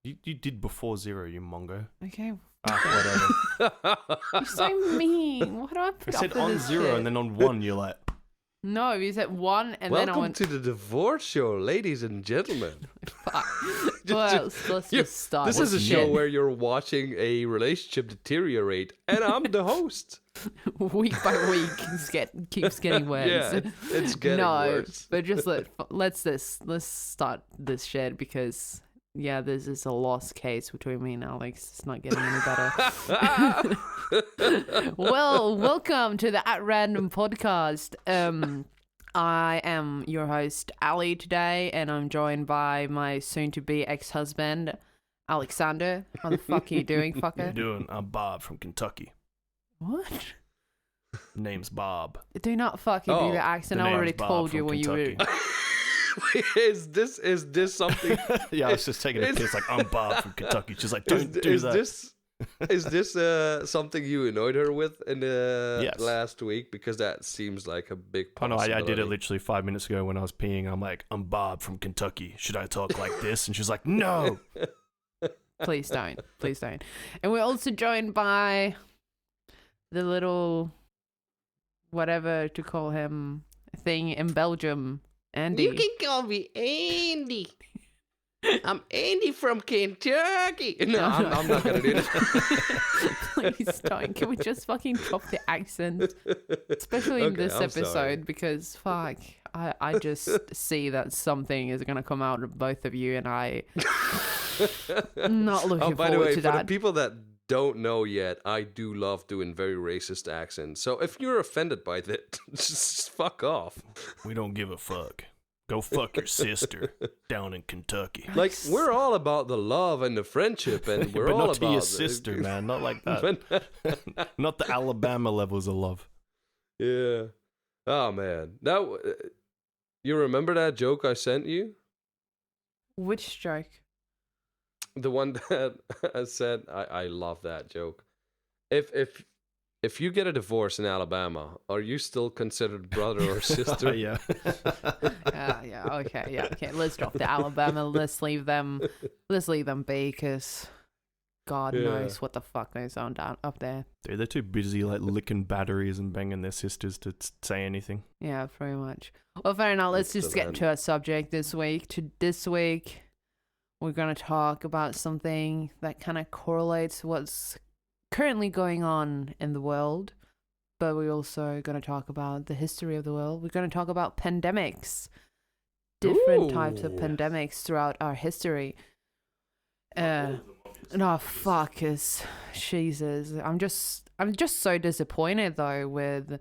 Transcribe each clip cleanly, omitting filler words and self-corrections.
You did before 0, you mongo. Okay. Whatever. You're so mean. What do I put I up said with on this 0 shit? and then on 1, you're like, No, you said 1 and then I Welcome went... to the divorce show, ladies and gentlemen. Fuck. Well, let's just start. This is a with show shit. where you're watching a relationship deteriorate, and I'm the host. Week by week keeps getting worse. Yeah, it's getting worse. But just let's start this shit because this is a lost case between me and Alex. It's not getting any better. Well, welcome to the At Random podcast. I am your host Ali today, and I'm joined by my soon-to-be ex-husband Alexander. How the fuck are you doing, fucker? I'm Bob from Kentucky. What? Name's Bob. Do not fucking do the accent. the I already name's Bob told you from when you were. Kentucky. Wait, is this something? Yeah, I was just taking a piss like, I'm Bob from Kentucky. She's like, don't do that. Is this something you annoyed her with in the Yes. last week? Because that seems like a big Oh no, possibility. I did it literally 5 minutes ago when I was peeing. I'm like, I'm Bob from Kentucky. Should I talk like this? And she's like, no. Please don't. Please don't. And we're also joined by the little whatever to call him thing in Belgium, Andy. You can call me Andy. I'm Andy from Kentucky. No, I'm not gonna do that. Please don't. Can we just fucking drop the accent? Especially in Okay, this I'm episode sorry. because fuck. I just see that something is gonna come out of both of you and I'm not looking By the forward way, to for the that. people that don't know yet, I do love doing very racist accents. So if you're offended by that, just fuck off. We don't give a fuck. Go fuck your sister down in Kentucky. Like, we're all about the love and the friendship, and we're but all not about to your sister, man. Not like that. Not the Alabama levels of love. Yeah. Oh man, you remember that joke I sent you? Which joke? The one that I said I love that joke. If you get a divorce in Alabama, are you still considered brother or sister? Yeah. Okay. Let's drop the Alabama. Let's leave them be, because God knows what the fuck goes on down up there. Dude, they're too busy like licking batteries and banging their sisters to say anything. Yeah, pretty much. Well, fair enough. Let's It's just the get man. to our subject this week. This week, we're gonna talk about something that kind of correlates what's currently going on in the world, but we're also going to talk about the history of the world. We're going to talk about pandemics, different types of Ooh. pandemics throughout our history. Jesus. I'm just so disappointed though with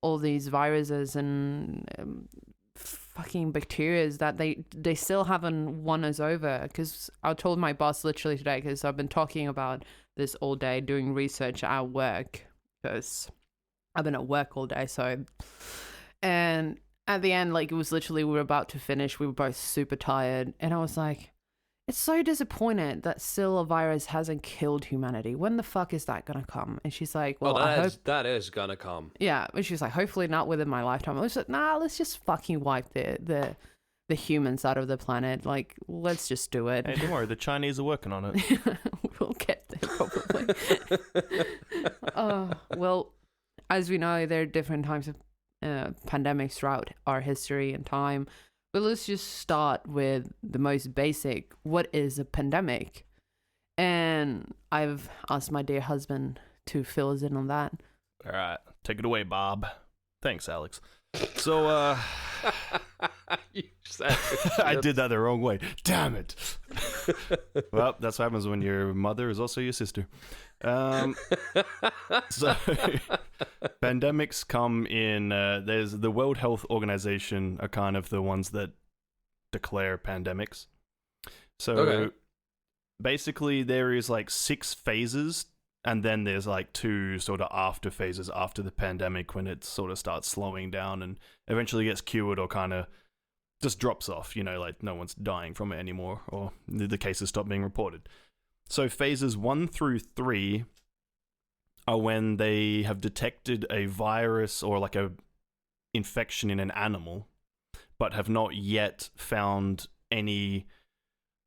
all these viruses and fucking bacteria that they still haven't won us over. Because I told my boss literally today, because I've been talking about this all day, doing research at work, because I've been at work all day. So, and at the end, like, it was literally, we were about to finish, we were both super tired, and I was like, it's so disappointed that still a virus hasn't killed humanity. When the fuck is that gonna come? And she's like, well, I hope. That is gonna come. Yeah, and she's like, hopefully not within my lifetime. I was like, nah, let's just fucking wipe the humans out of the planet. Like, let's just do it. Hey, don't worry, the Chinese are working on it. We'll get there probably. Well, as we know, there are different types of pandemics throughout our history and time. But let's just start with the most basic. What is a pandemic? And I've asked my dear husband to fill us in on that. All right, take it away, Bob. Thanks, Alex. So, You said I did that the wrong way. Damn it. Well, that's what happens when your mother is also your sister. So, pandemics come in, there's the World Health Organization are kind of the ones that declare pandemics. So, Okay. basically there is like 6 phases, and then there's like 2 sort of after phases after the pandemic when it sort of starts slowing down and eventually gets cured or kind of just drops off, you know, like no one's dying from it anymore, or the cases stop being reported. So phases 1 through 3 are when they have detected a virus or like a infection in an animal, but have not yet found any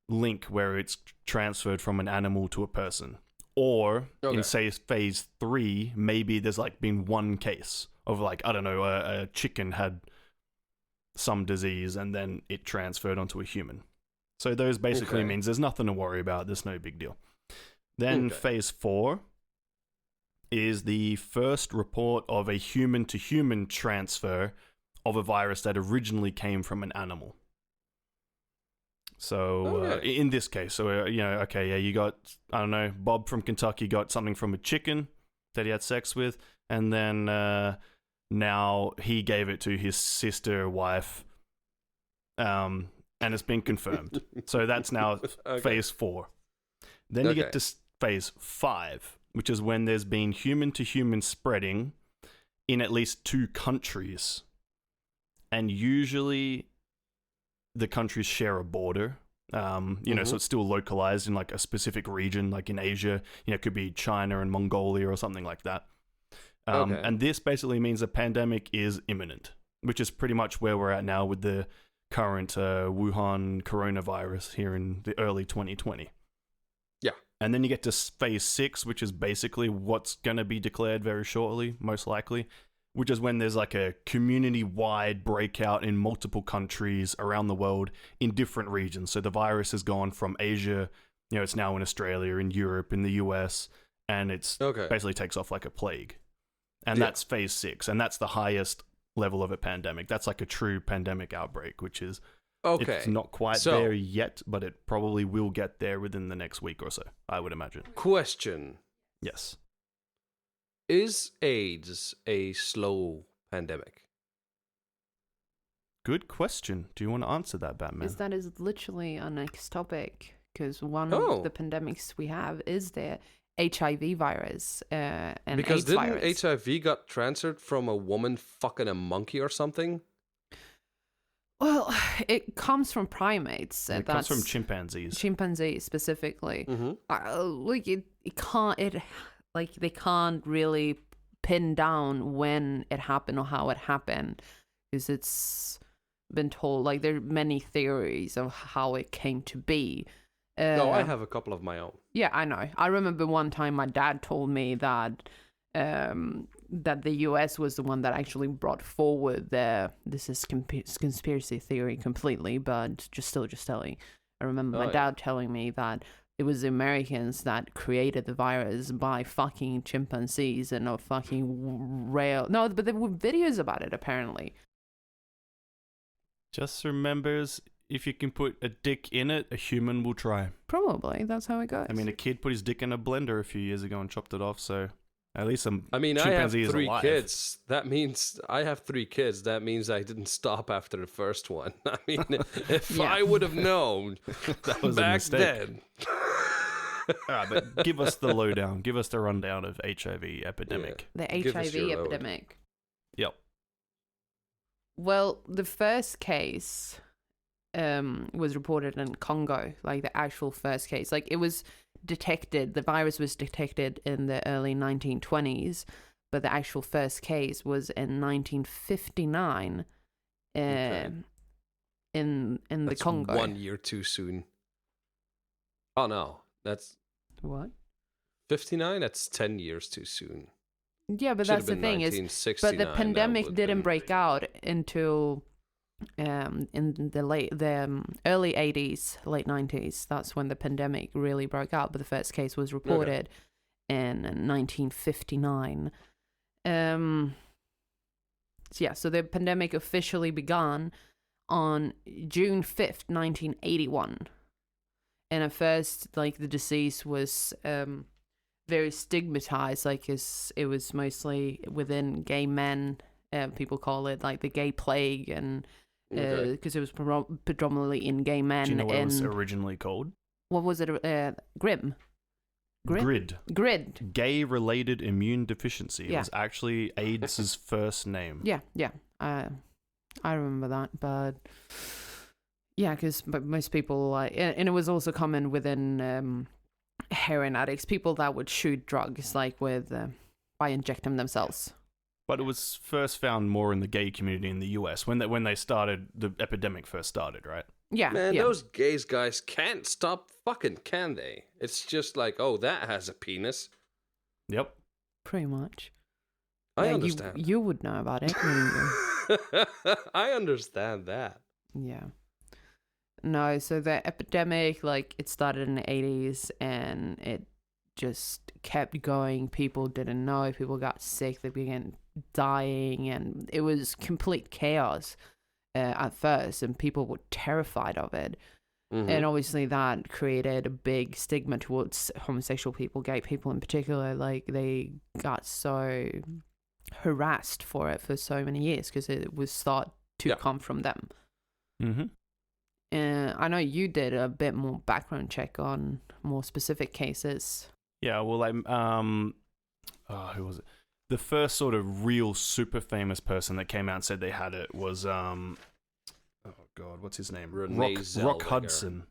link where it's transferred from an animal to a person. Or in, say, phase 3, maybe there's like been one case of like, I don't know, a chicken had some disease and then it transferred onto a human. So those basically means there's nothing to worry about. There's no big deal. Then phase 4 is the first report of a human-to-human transfer of a virus that originally came from an animal. So in this case, so you got, I don't know, Bob from Kentucky got something from a chicken that he had sex with, and then now he gave it to his sister, wife, and it's been confirmed. So that's now phase 4. Then you get to phase 5, which is when there's been human-to-human spreading in at least 2 countries, and usually the countries share a border, so it's still localized in like a specific region, like in Asia, it could be China and Mongolia or something like that. And this basically means the pandemic is imminent, which is pretty much where we're at now with the current Wuhan coronavirus here in the early 2020. Yeah. And then you get to phase 6, which is basically what's going to be declared very shortly, most likely, which is when there's like a community-wide breakout in multiple countries around the world in different regions. So the virus has gone from Asia, it's now in Australia, in Europe, in the US, and it's basically takes off like a plague. And that's phase 6, and that's the highest level of a pandemic. That's like a true pandemic outbreak, which is it's not quite there yet, but it probably will get there within the next week or so, I would imagine. Question. Yes. Is AIDS a slow pandemic? Good question. Do you want to answer that, Batman? That is literally our next topic, because one of the pandemics we have is the HIV virus and because AIDS didn't virus. HIV got transferred from a woman fucking a monkey or something? Well, it comes from primates. It comes from chimpanzees. Chimpanzees specifically. Mm-hmm. They can't really pin down when it happened or how it happened, because it's been told, like, there are many theories of how it came to be. I have a couple of my own. Yeah, I know. I remember one time my dad told me that that the US was the one that actually brought forward this is conspiracy theory completely, but just telling. I remember my dad telling me that it was the Americans that created the virus by fucking chimpanzees and a fucking rail. No, but there were videos about it, apparently. Just remembers, if you can put a dick in it, a human will try. Probably. That's how it goes. I mean, a kid put his dick in a blender a few years ago and chopped it off, so at least some I have chimpanzee is 3 alive. kids. That means I have 3 kids. That means I didn't stop after the first one. I mean, if I would have known that was back a mistake. then. All right, but give us the lowdown. Give us the rundown of HIV epidemic. The Give us HIV your load. epidemic. Yep. Well, the first case was reported in Congo, like the actual first case. Like, it was detected, the virus was detected in the early 1920s, but the actual first case was in 1959 in the Congo. 1 year too soon. Oh no, that's What? 59. That's 10 years too soon. Yeah, but Should that's have the been thing is, 1969, but the that pandemic would've didn't been- break out until in the early 80s, late 90s. That's when the pandemic really broke out, but the first case was reported in 1959. So the pandemic officially began on June 5th, 1981. And at first, like, the disease was very stigmatized, like, it was mostly within gay men. People call it like the gay plague, and because it was predominantly in gay men. Do you know what it was originally called? What was it? Grid. Gay-related immune deficiency. It Yeah. was actually AIDS' first name. Yeah. I remember that, but yeah, because most people and it was also common within heroin addicts, people that would shoot drugs like by injecting themselves. But it was first found more in the gay community in the US when they started, the epidemic first started, right? Yeah, Man, yeah. those gays guys can't stop fucking, can they? It's just like, oh, that has a penis. Yep. Pretty much. I Yeah, understand. You would know about it, wouldn't you? I understand that. Yeah. No, so the epidemic, like, it started in the 80s and it just kept going. People didn't know. People got sick. They began dying, and it was complete chaos at first, and people were terrified of it. Mhm. And obviously that created a big stigma towards homosexual people, gay people in particular. Like, they got so harassed for it for so many years because it was thought to Yeah. come from them. Mm-hmm. I know you did a bit more background check on more specific cases. Yeah, well, who was it? The first sort of real super famous person that came out and said they had it was oh god, what's his name? Renee Rock Zellweger. Hudson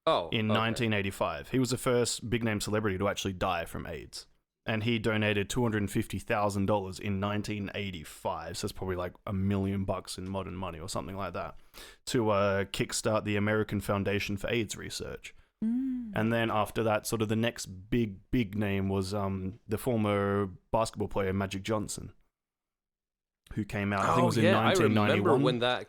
Oh, in okay. 1985. He was the first big name celebrity to actually die from AIDS, and he donated $250,000 in 1985. So it's probably like $1 million in modern money or something like that to kickstart the American Foundation for AIDS Research. And then after that, sort of the next big name was the former basketball player Magic Johnson, who came out. I think it was in 1991. I remember when that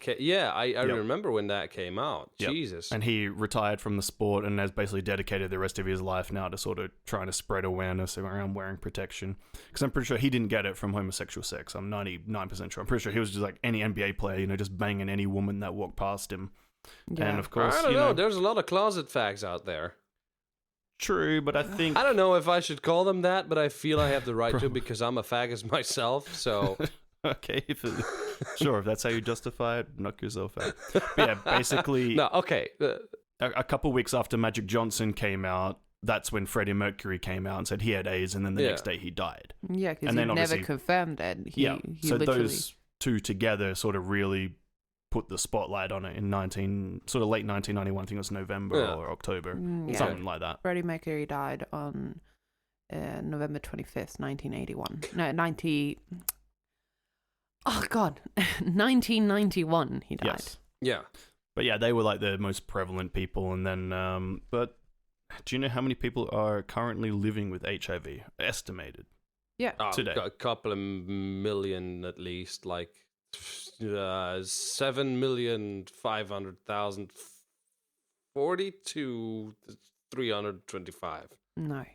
I remember when that came out. Yep. Jesus. And he retired from the sport and has basically dedicated the rest of his life now to sort of trying to spread awareness around wearing protection. Because I'm pretty sure he didn't get it from homosexual sex. I'm 99% sure. I'm pretty sure he was just like any NBA player, just banging any woman that walked past him. Yeah. And of course, I don't know. There's a lot of closet fags out there. True, but I think I don't know if I should call them that, but I feel I have the right to because I'm a faggot myself. So okay, sure, if that's how you justify it, knock yourself out. But yeah, basically, no, okay. A couple weeks after Magic Johnson came out, that's when Freddie Mercury came out and said he had AIDS, and then the Yeah. next day he died. Yeah, because And he then never obviously- confirmed it. He So literally... those two together sort of really put the spotlight on it in late 1991. I think it was November Yeah. or October, Yeah. something like that. Freddie Mercury died on November 25th, 1981. No, 90... Oh, God. 1991 he died. Yes, Yeah. but yeah, they were like the most prevalent people, and then but do you know how many people are currently living with HIV? Estimated. Yeah. Today. A couple of million at least, like 7,500,000, 40 to 325. No.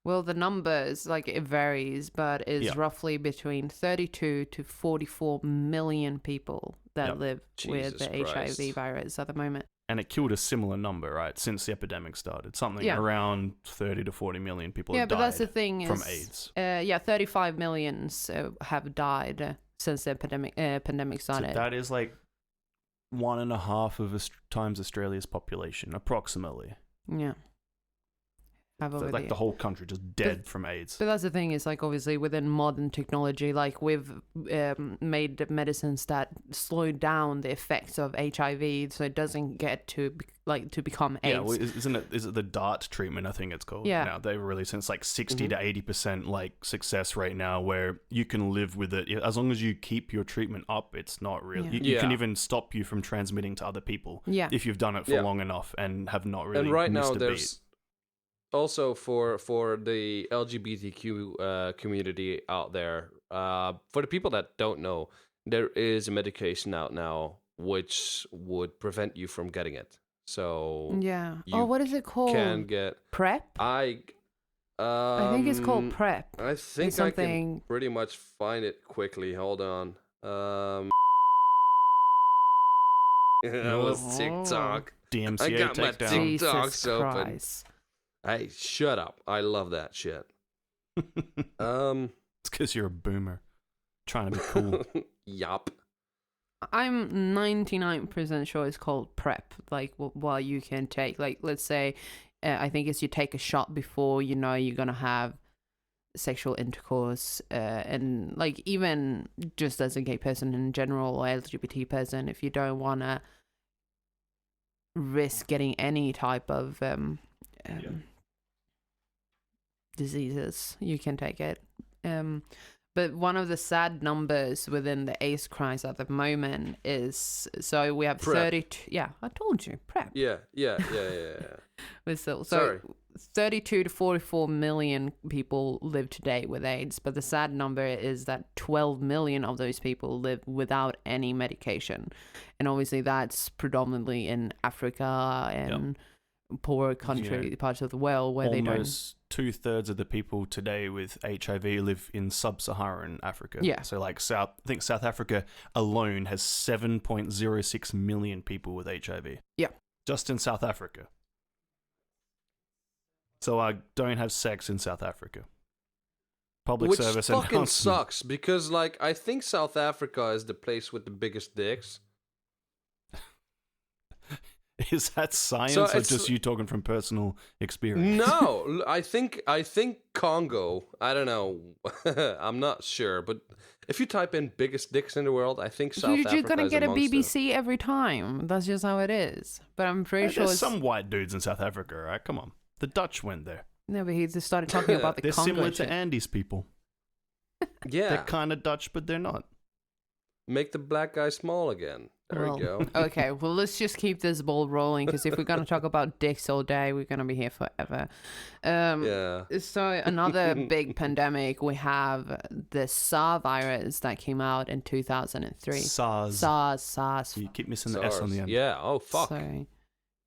Well, the numbers, like, it varies, but is Yeah. roughly between 32 to 44 million people that Yep. live with Jesus the Christ. HIV virus at the moment. And it killed a similar number, right, since the epidemic started. Something Yeah. around 30 to 40 million people Yeah, have but died that's the thing from is, AIDS. 35 millions have died since the pandemic So started. that is like 1.5 of times Australia's population, approximately. Yeah. Have So over like there. the whole country just dead from AIDS. But that's the thing is, like, obviously within modern technology, like, we've made medicines that slow down the effects of HIV so it doesn't get to become AIDS. Yeah, well, is it the DART treatment, I think it's called? Yeah. Now they've released it's like 60 to 80% like success rate now, where you can live with it as long as you keep your treatment up. It's not really Yeah. you can Yeah. even stop you from transmitting to other people Yeah. if you've done it for Yeah. long enough and have not really And right missed now a there's beat. also for the LGBTQ community out there, for the people that don't know, there is a medication out now which would prevent you from getting it. So Yeah. you Oh, what is it called? can get PrEP? I think it's called PrEP. I think It's I can something... pretty much find it quickly. Hold on. That was TikTok. I DMCA got my takedown. TikTok. Jesus open. Christ. Hey, shut up. I love that shit. It's because you're a boomer trying to be cool. Yup. I'm 99% sure it's called PrEP, like what you can take. Like, let's say, I think it's you take a shot before you know you're going to have sexual intercourse. And, like, even just as a gay person in general or LGBT person, if you don't want to risk getting any type of diseases, you can take it. But one of the sad numbers within the AIDS crisis at the moment is, so we have PrEP. 32. Yeah, I told you, PrEP. Yeah. So Sorry. 32 to 44 million people live today with AIDS, but the sad number is that 12 million of those people live without any medication. And obviously that's predominantly in Africa and poor parts of the world where they don't. Almost 2/3 of the people today with HIV live in sub-Saharan Africa. Yeah. So like I think South Africa alone has 7.06 million people with HIV. Yeah. Just in South Africa. So I don't have sex in South Africa. Public service Which fucking announcement. sucks because, like, I think South Africa is the place with the biggest dicks. Is that science So or it's- just you talking from personal experience? No, I think Congo. I don't know. I'm not sure, but if you type in biggest dicks in the world, I think South Africa You're gonna is get a amongst BBC every time. That's just how it is. But I'm pretty sure There's it's... some white dudes in South Africa, right? Come on. The Dutch went there. No, but he just started talking about the They're Congo similar shit. to Andes people. Yeah, They're kind of Dutch, but they're not. make the black guy small again. There Well, we go. Okay, well, let's just keep this ball rolling because if we're going to talk about dicks all day, we're going to be here forever. Yeah. So, another big pandemic, we have the SARS virus that came out in 2003. SARS. You keep missing the S on the end. Yeah. Oh fuck. So,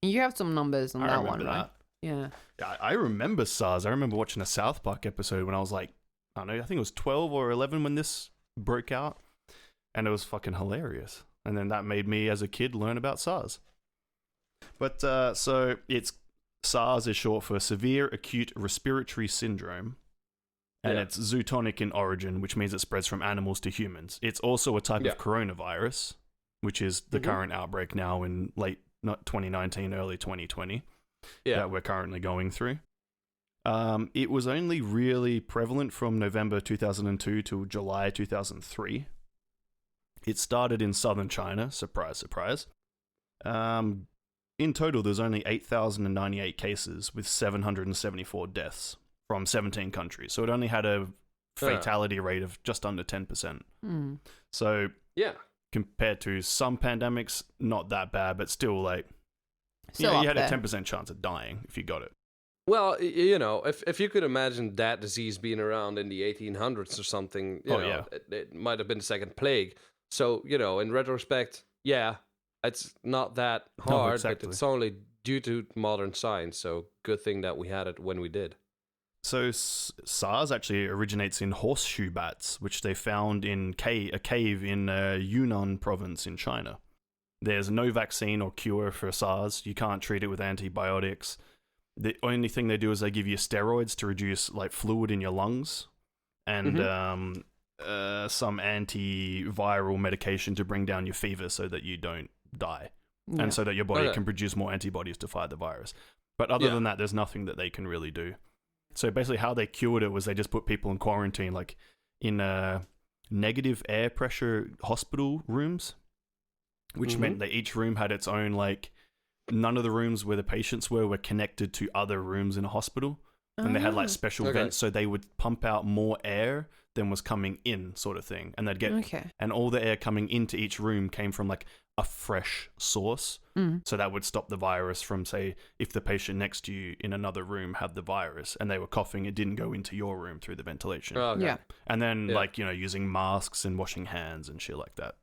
you have some numbers on I that remember one, right? that. Yeah. Yeah, I remember SARS. I remember watching a South Park episode when I was like, I don't know, I think it was 12 or 11 when this broke out. And it was fucking hilarious. And then that made me, as a kid, learn about SARS. But so it's SARS is short for Severe Acute Respiratory Syndrome. And it's zootonic in origin, which means it spreads from animals to humans. It's also a type of coronavirus, which is the current outbreak now in late 2019, early 2020 that we're currently going through. It was only really prevalent from November 2002 to July 2003. It started in southern China, surprise, surprise. In total, there's only 8,098 cases with 774 deaths from 17 countries. So it only had a fatality rate of just under 10%. So compared to some pandemics, not that bad, but still like, you had a 10% chance of dying if you got it. Well, you know, if you could imagine that disease being around in the 1800s or something, you know, it might have been the second plague. So, you know, in retrospect, it's not that hard, but it's only due to modern science. So good thing that we had it when we did. So SARS actually originates in horseshoe bats, which they found in a cave in Yunnan province in China. There's no vaccine or cure for SARS. You can't treat it with antibiotics. The only thing they do is they give you steroids to reduce like fluid in your lungs and some antiviral medication to bring down your fever so that you don't die and so that your body can produce more antibodies to fight the virus. But other than that, there's nothing that they can really do. So basically how they cured it was they just put people in quarantine, like in negative air pressure hospital rooms, which meant that each room had its own, like, none of the rooms where the patients were connected to other rooms in a hospital. And they had like special vents, so they would pump out more air than was coming in, sort of thing. And they'd get, and all the air coming into each room came from like a fresh source. So that would stop the virus from, say, if the patient next to you in another room had the virus and they were coughing, it didn't go into your room through the ventilation. And then like, you know, using masks and washing hands and shit like that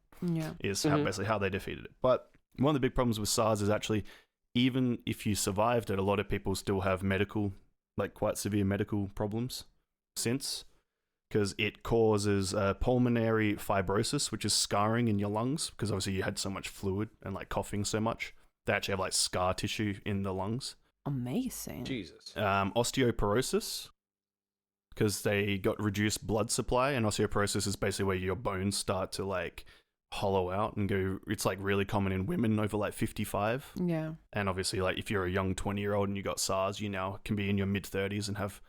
is basically how they defeated it. But one of the big problems with SARS is actually, even if you survived it, a lot of people still have like quite severe medical problems since, because it causes pulmonary fibrosis, which is scarring in your lungs, because obviously you had so much fluid and like coughing so much. They actually have like scar tissue in the lungs. Amazing. Jesus. Osteoporosis, because they got reduced blood supply, and osteoporosis is basically where your bones start to like hollow out and go. It's like really common in women over like 55. Yeah. And obviously, like if you're a young 20-year-old and you got SARS, you now can be in your mid-30s and have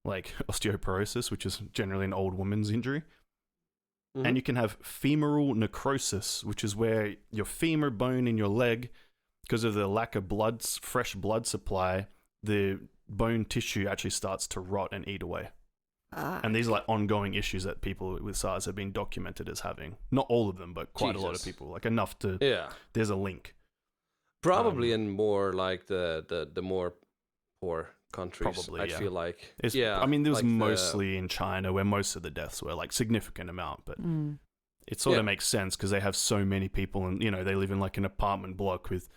like osteoporosis, which is generally an old woman's injury. And you can have femoral necrosis, which is where your femur bone in your leg, because of the lack of fresh blood supply, the bone tissue actually starts to rot and eat away. And these are like ongoing issues that people with SARS have been documented as having. Not all of them, but quite a lot of people. Like enough to. Yeah. There's a link. Probably in more like the more poor countries. Probably, I feel like. I mean, there was like mostly in China where most of the deaths were, like significant amount, but it sort of makes sense because they have so many people, and they live in like an apartment block with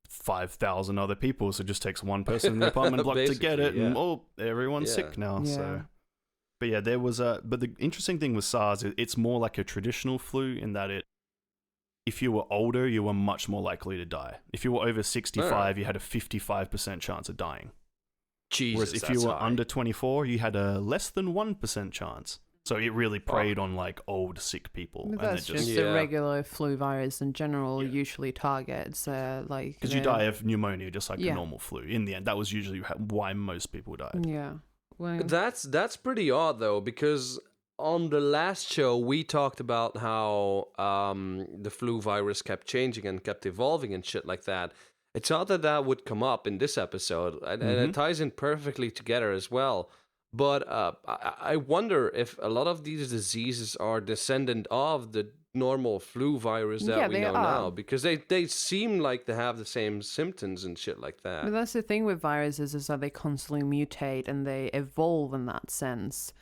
5,000 other people, so it just takes one person in the apartment block to get it, and everyone's sick now. Yeah. So, but yeah, there was but the interesting thing with SARS, it's more like a traditional flu in that if you were older, you were much more likely to die. If you were over 65, you had a 55% chance of dying. Jesus, whereas if you were under 24, you had a less than 1% chance. So it really preyed on like old, sick people. That's just the regular flu virus in general usually targets like... Because you die of pneumonia just like a normal flu. In the end, that was usually why most people died. Yeah. Well, that's pretty odd though, because on the last show we talked about how the flu virus kept changing and kept evolving and shit like that. It's odd that would come up in this episode, and it ties in perfectly together as well. But I wonder if a lot of these diseases are descendant of the normal flu virus that we know now, because they seem like they have the same symptoms and shit like that. But that's the thing with viruses, is that they constantly mutate and they evolve in that sense.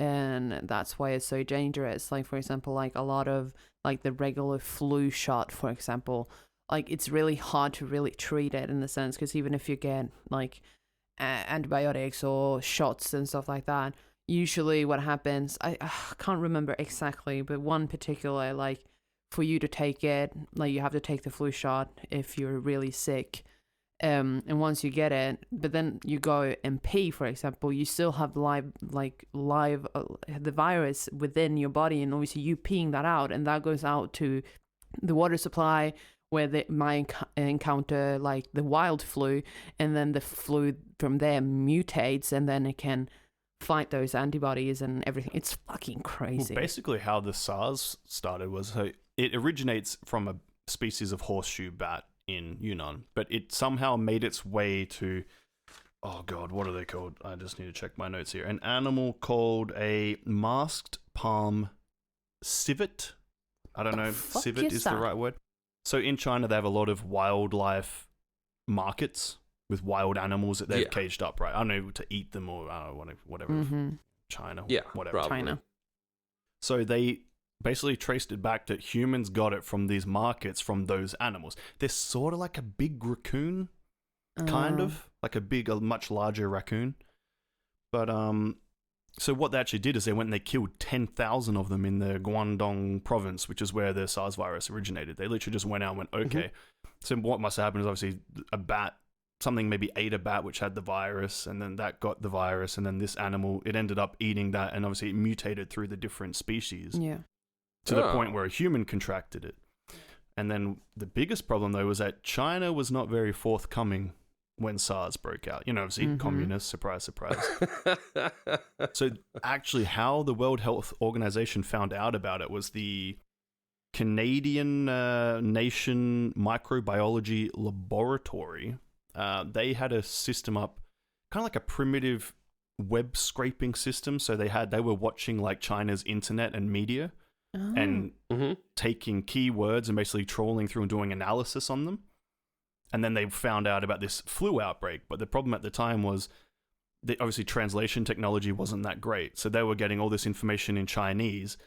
And that's why it's so dangerous. Like, for example, like a lot of like the regular flu shot, for example, like it's really hard to really treat it in the sense, because even if you get like antibiotics or shots and stuff like that, usually what happens, I can't remember exactly, but one particular, like for you to take it, like you have to take the flu shot if you're really sick, and once you get it, but then you go and pee, for example, you still have live the virus within your body, and obviously you peeing that out, and that goes out to the water supply where they might encounter like the wild flu, and then the flu from there mutates, and then it can fight those antibodies and everything. It's fucking crazy. Well, basically how the SARS started was it originates from a species of horseshoe bat in Yunnan, but it somehow made its way to, oh god, what are they called? I just need to check my notes here. An animal called a masked palm civet. I don't know if civet is the right word. So in China, they have a lot of wildlife markets with wild animals that they've caged up, right? I don't know, to eat them or whatever. China, whatever. Probably. China. So they basically traced it back that humans got it from these markets from those animals. They're sort of like a big raccoon, kind of like a much larger raccoon. But so what they actually did is they went and they killed 10,000 of them in the Guangdong province, which is where the SARS virus originated. They literally just went out and went, okay. So what must have happened is obviously a bat, something maybe ate a bat which had the virus, and then that got the virus, and then this animal, it ended up eating that, and obviously it mutated through the different species to the point where a human contracted it. And then the biggest problem, though, was that China was not very forthcoming when SARS broke out. Obviously communists, surprise, surprise. So actually how the World Health Organization found out about it was the Canadian Nation Microbiology Laboratory. They had a system up, kind of like a primitive web scraping system. So they were watching like China's internet and media and taking keywords and basically trawling through and doing analysis on them. And then they found out about this flu outbreak. But the problem at the time was that obviously translation technology wasn't that great. So they were getting all this information in Chinese,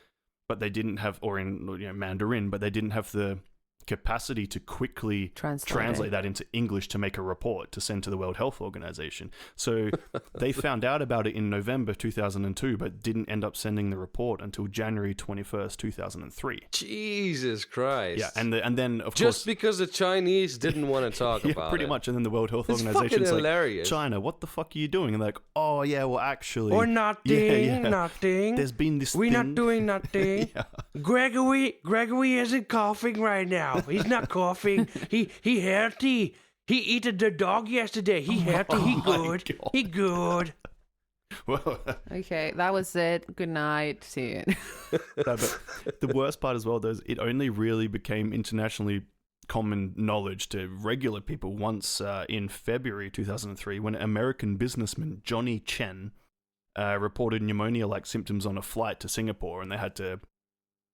but they didn't have, or in Mandarin, but they didn't have the capacity to quickly translate that into English to make a report to send to the World Health Organization. So they found out about it in November 2002, but didn't end up sending the report until January 21st, 2003. Jesus Christ. Yeah, and then of course... Just because the Chinese didn't want to talk about it. Pretty much, and then the World Health It's Organization's fucking hilarious. like, China, what the fuck are you doing? And they're like, oh yeah, well actually... Or nothing, nothing. There's been this We're thing. not doing nothing. Gregory isn't coughing right now. He's not coughing. He healthy. He eaten the dog yesterday. He healthy. He good. God. He good. Well, Okay, that was it. Good night. See you. no, but the worst part as well, though, is it only really became internationally common knowledge to regular people once in February 2003 when American businessman Johnny Chen reported pneumonia-like symptoms on a flight to Singapore, and they had to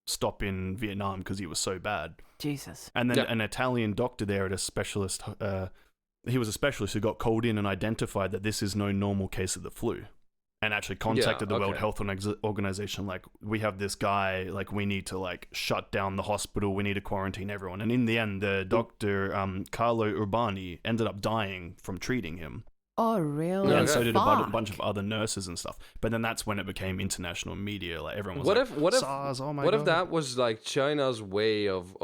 stop in Vietnam because he was so bad. Jesus. And then an Italian doctor there at a specialist, he was a specialist who got called in and identified that this is no normal case of the flu, and actually contacted the World Health Organization, like, we have this guy, like, we need to, like, shut down the hospital, we need to quarantine everyone. And in the end, the doctor, Carlo Urbani, ended up dying from treating him. Oh, really? And so did a bunch of other nurses and stuff. But then that's when it became international media. Like, everyone was what if SARS, oh my what God. if that was like China's way of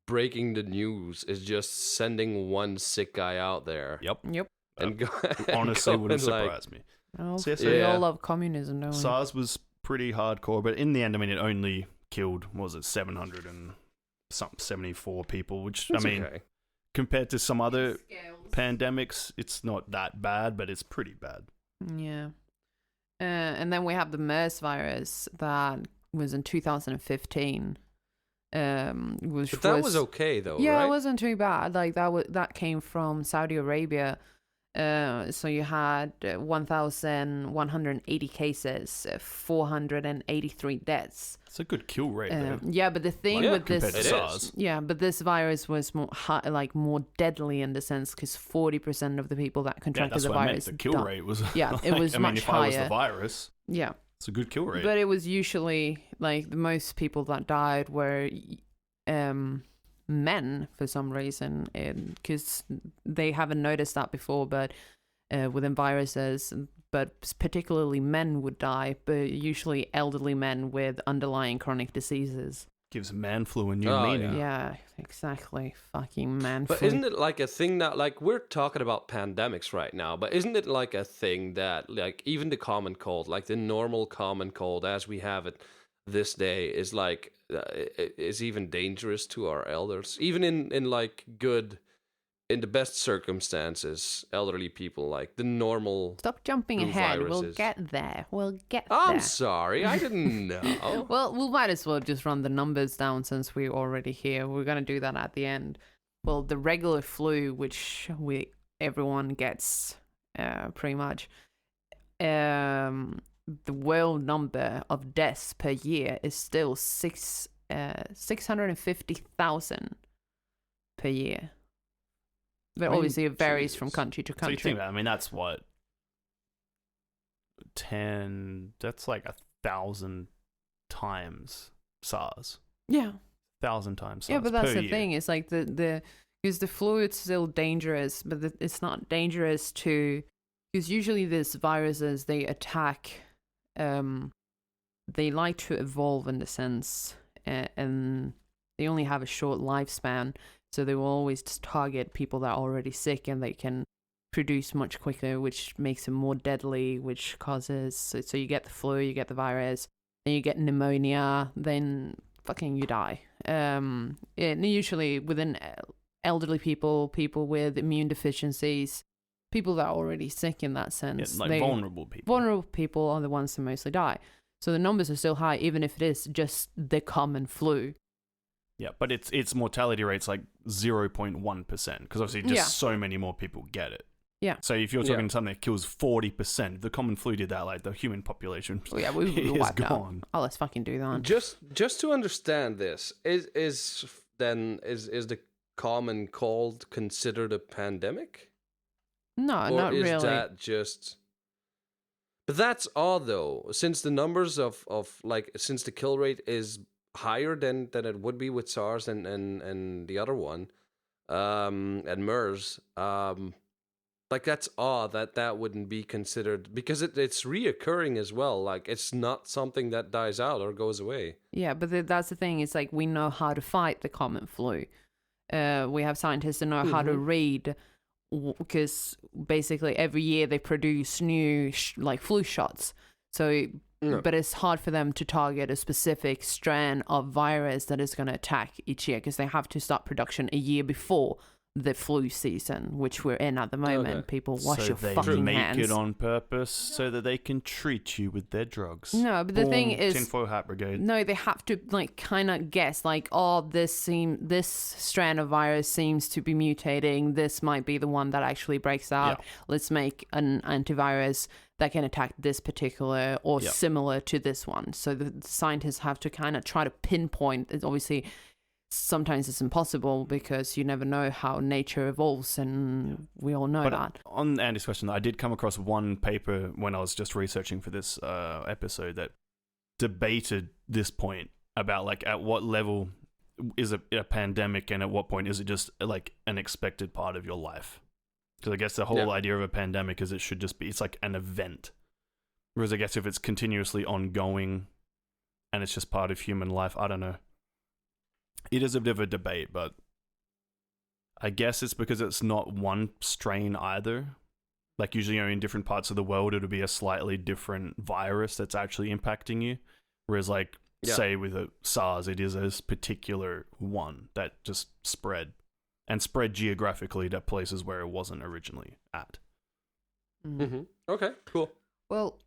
breaking the news, is just sending one sick guy out there? Yep. And go, Honestly, and wouldn't go and, surprise me. Oh, So, we all love communism, don't we? SARS was pretty hardcore, but in the end, I mean, it only killed, what was it, 774 people, which, I mean, compared to some other pandemics, it's not that bad, but it's pretty bad. Yeah. And then we have the MERS virus that was in 2015. But that was okay though, yeah, right? it wasn't too bad. Like that came from Saudi Arabia. So you had 1,180 cases, 483 deaths. It's a good kill rate, though. Yeah, but the thing with compared this, to SARS. yeah, but this virus was more deadly in the sense because 40% of the people that contracted the virus, the kill rate was. Yeah, it was I mean, much if higher. I was the virus, yeah, it's a good kill rate. but it was usually like the most people that died were men for some reason, because they haven't noticed that before, but within viruses, but particularly men would die, but usually elderly men with underlying chronic diseases. Gives man flu a new meaning. Yeah, exactly. Fucking man But flu. isn't it like a thing that, like, we're talking about pandemics right now, but isn't it like a thing that, like, even the common cold, like the normal common cold as we have it this day, is like is even dangerous to our elders, even in like good, in the best circumstances, elderly people, like the normal. Stop jumping ahead. viruses. We'll get there. I'm sorry, I didn't know. Well, we might as well just run the numbers down since we're already here. We're going to do that at the end. Well, the regular flu, which everyone gets pretty much, the world number of deaths per year is still 650,000 per year. But obviously it varies from country to country. So you think about it, I mean, that's what, 10, that's like 1,000 times SARS. Yeah. 1,000 times SARS. Yeah, but that's per the year. thing. It's like because the flu is still dangerous, but it's not dangerous to, because usually these viruses, they attack, they like to evolve in the sense, and they only have a short lifespan, so they will always just target people that are already sick, and they can produce much quicker, which makes them more deadly, which causes, so you get the flu, you get the virus, then you get pneumonia, then fucking you die. Usually within elderly people with immune deficiencies, people that are already sick in that sense. Yeah, like vulnerable people. Vulnerable people are the ones who mostly die. So the numbers are still high, even if it is just the common flu. Yeah, but its mortality rate's like 0.1%, because obviously just so many more people get it. Yeah. So if you're talking something that kills 40%, the common flu did that, like the human population we is wiped out. gone. Oh, let's fucking do that. Just to understand this, is the common cold considered a pandemic? No, Or not is really. that just? But that's odd though, since the numbers of like, since the kill rate is higher than it would be with SARS and the other one, and MERS, like that's odd that wouldn't be considered, because it's reoccurring as well. Like it's not something that dies out or goes away. Yeah, but that's the thing. It's like we know how to fight the common flu. We have scientists that know how to read, because basically every year they produce new like flu shots. So, but it's hard for them to target a specific strand of virus that is going to attack each year, because they have to start production a year before the flu season, which we're in at the moment. Okay. People wash so your they fucking make hands. it on purpose so that they can treat you with their drugs. No, but the thing is, Tinfoil Hat Brigade. no, they have to like kind of guess like, oh, this strand of virus seems to be mutating. This might be the one that actually breaks out. Yeah. Let's make an antivirus that can attack this particular or Yeah. similar to this one. So the scientists have to kind of try to pinpoint. It's obviously, sometimes it's impossible because you never know how nature evolves, and we all know But that. on Andy's question, I did come across one paper when I was just researching for this episode that debated this point about like at what level is a pandemic and at what point is it just like an expected part of your life. Because I guess the whole idea of a pandemic is it should just be, it's like an event. Whereas I guess if it's continuously ongoing and it's just part of human life, I don't know. It is a bit of a debate, but I guess it's because it's not one strain either. Like usually, in different parts of the world, it'll be a slightly different virus that's actually impacting you. Whereas like, say with a SARS, it is a particular one that just spread. And spread geographically to places where it wasn't originally at. Mm-hmm. Okay, cool. Well,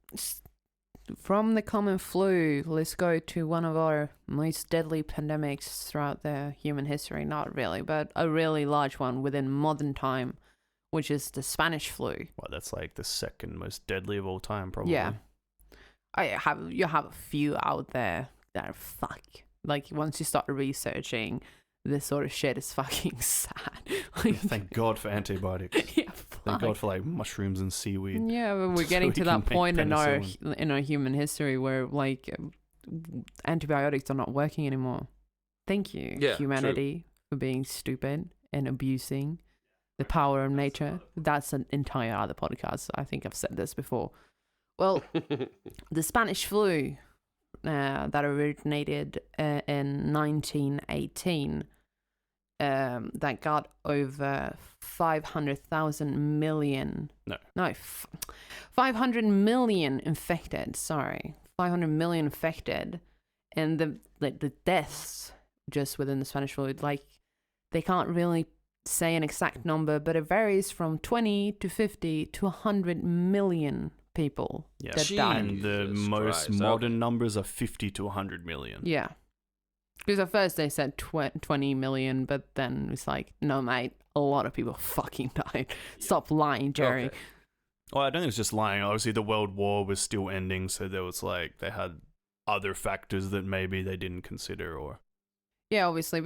from the common flu, let's go to one of our most deadly pandemics throughout the human history. Not really, but a really large one within modern time, which is the Spanish flu. Well, that's like the second most deadly of all time, probably. Yeah. You have a few out there that are fuck. Like, once you start researching, this sort of shit is fucking sad. Like, Thank God for antibiotics. yeah, Thank God for like mushrooms and seaweed. Yeah, but we're So getting we to can that make point in our penicillin. human history where like antibiotics are not working anymore. Thank you, humanity, for being stupid and abusing the power of nature. That's an entire other podcast. I think I've said this before. Well, the Spanish flu that originated in 1918. That got over 500,000 million. No, 500 million infected. Sorry, 500 million infected, and the deaths just within the Spanish flu. Like, they can't really say an exact number, but it varies from 20 to 50 to 100 million people that died. And the most modern numbers are 50 to 100 million. Yeah. Because at first they said 20 million, but then it's like, no, mate, a lot of people fucking died. Stop lying, Jerry. Okay. Well, I don't think it's just lying. Obviously, the World War was still ending, so there was like, they had other factors that maybe they didn't consider or... Yeah, obviously.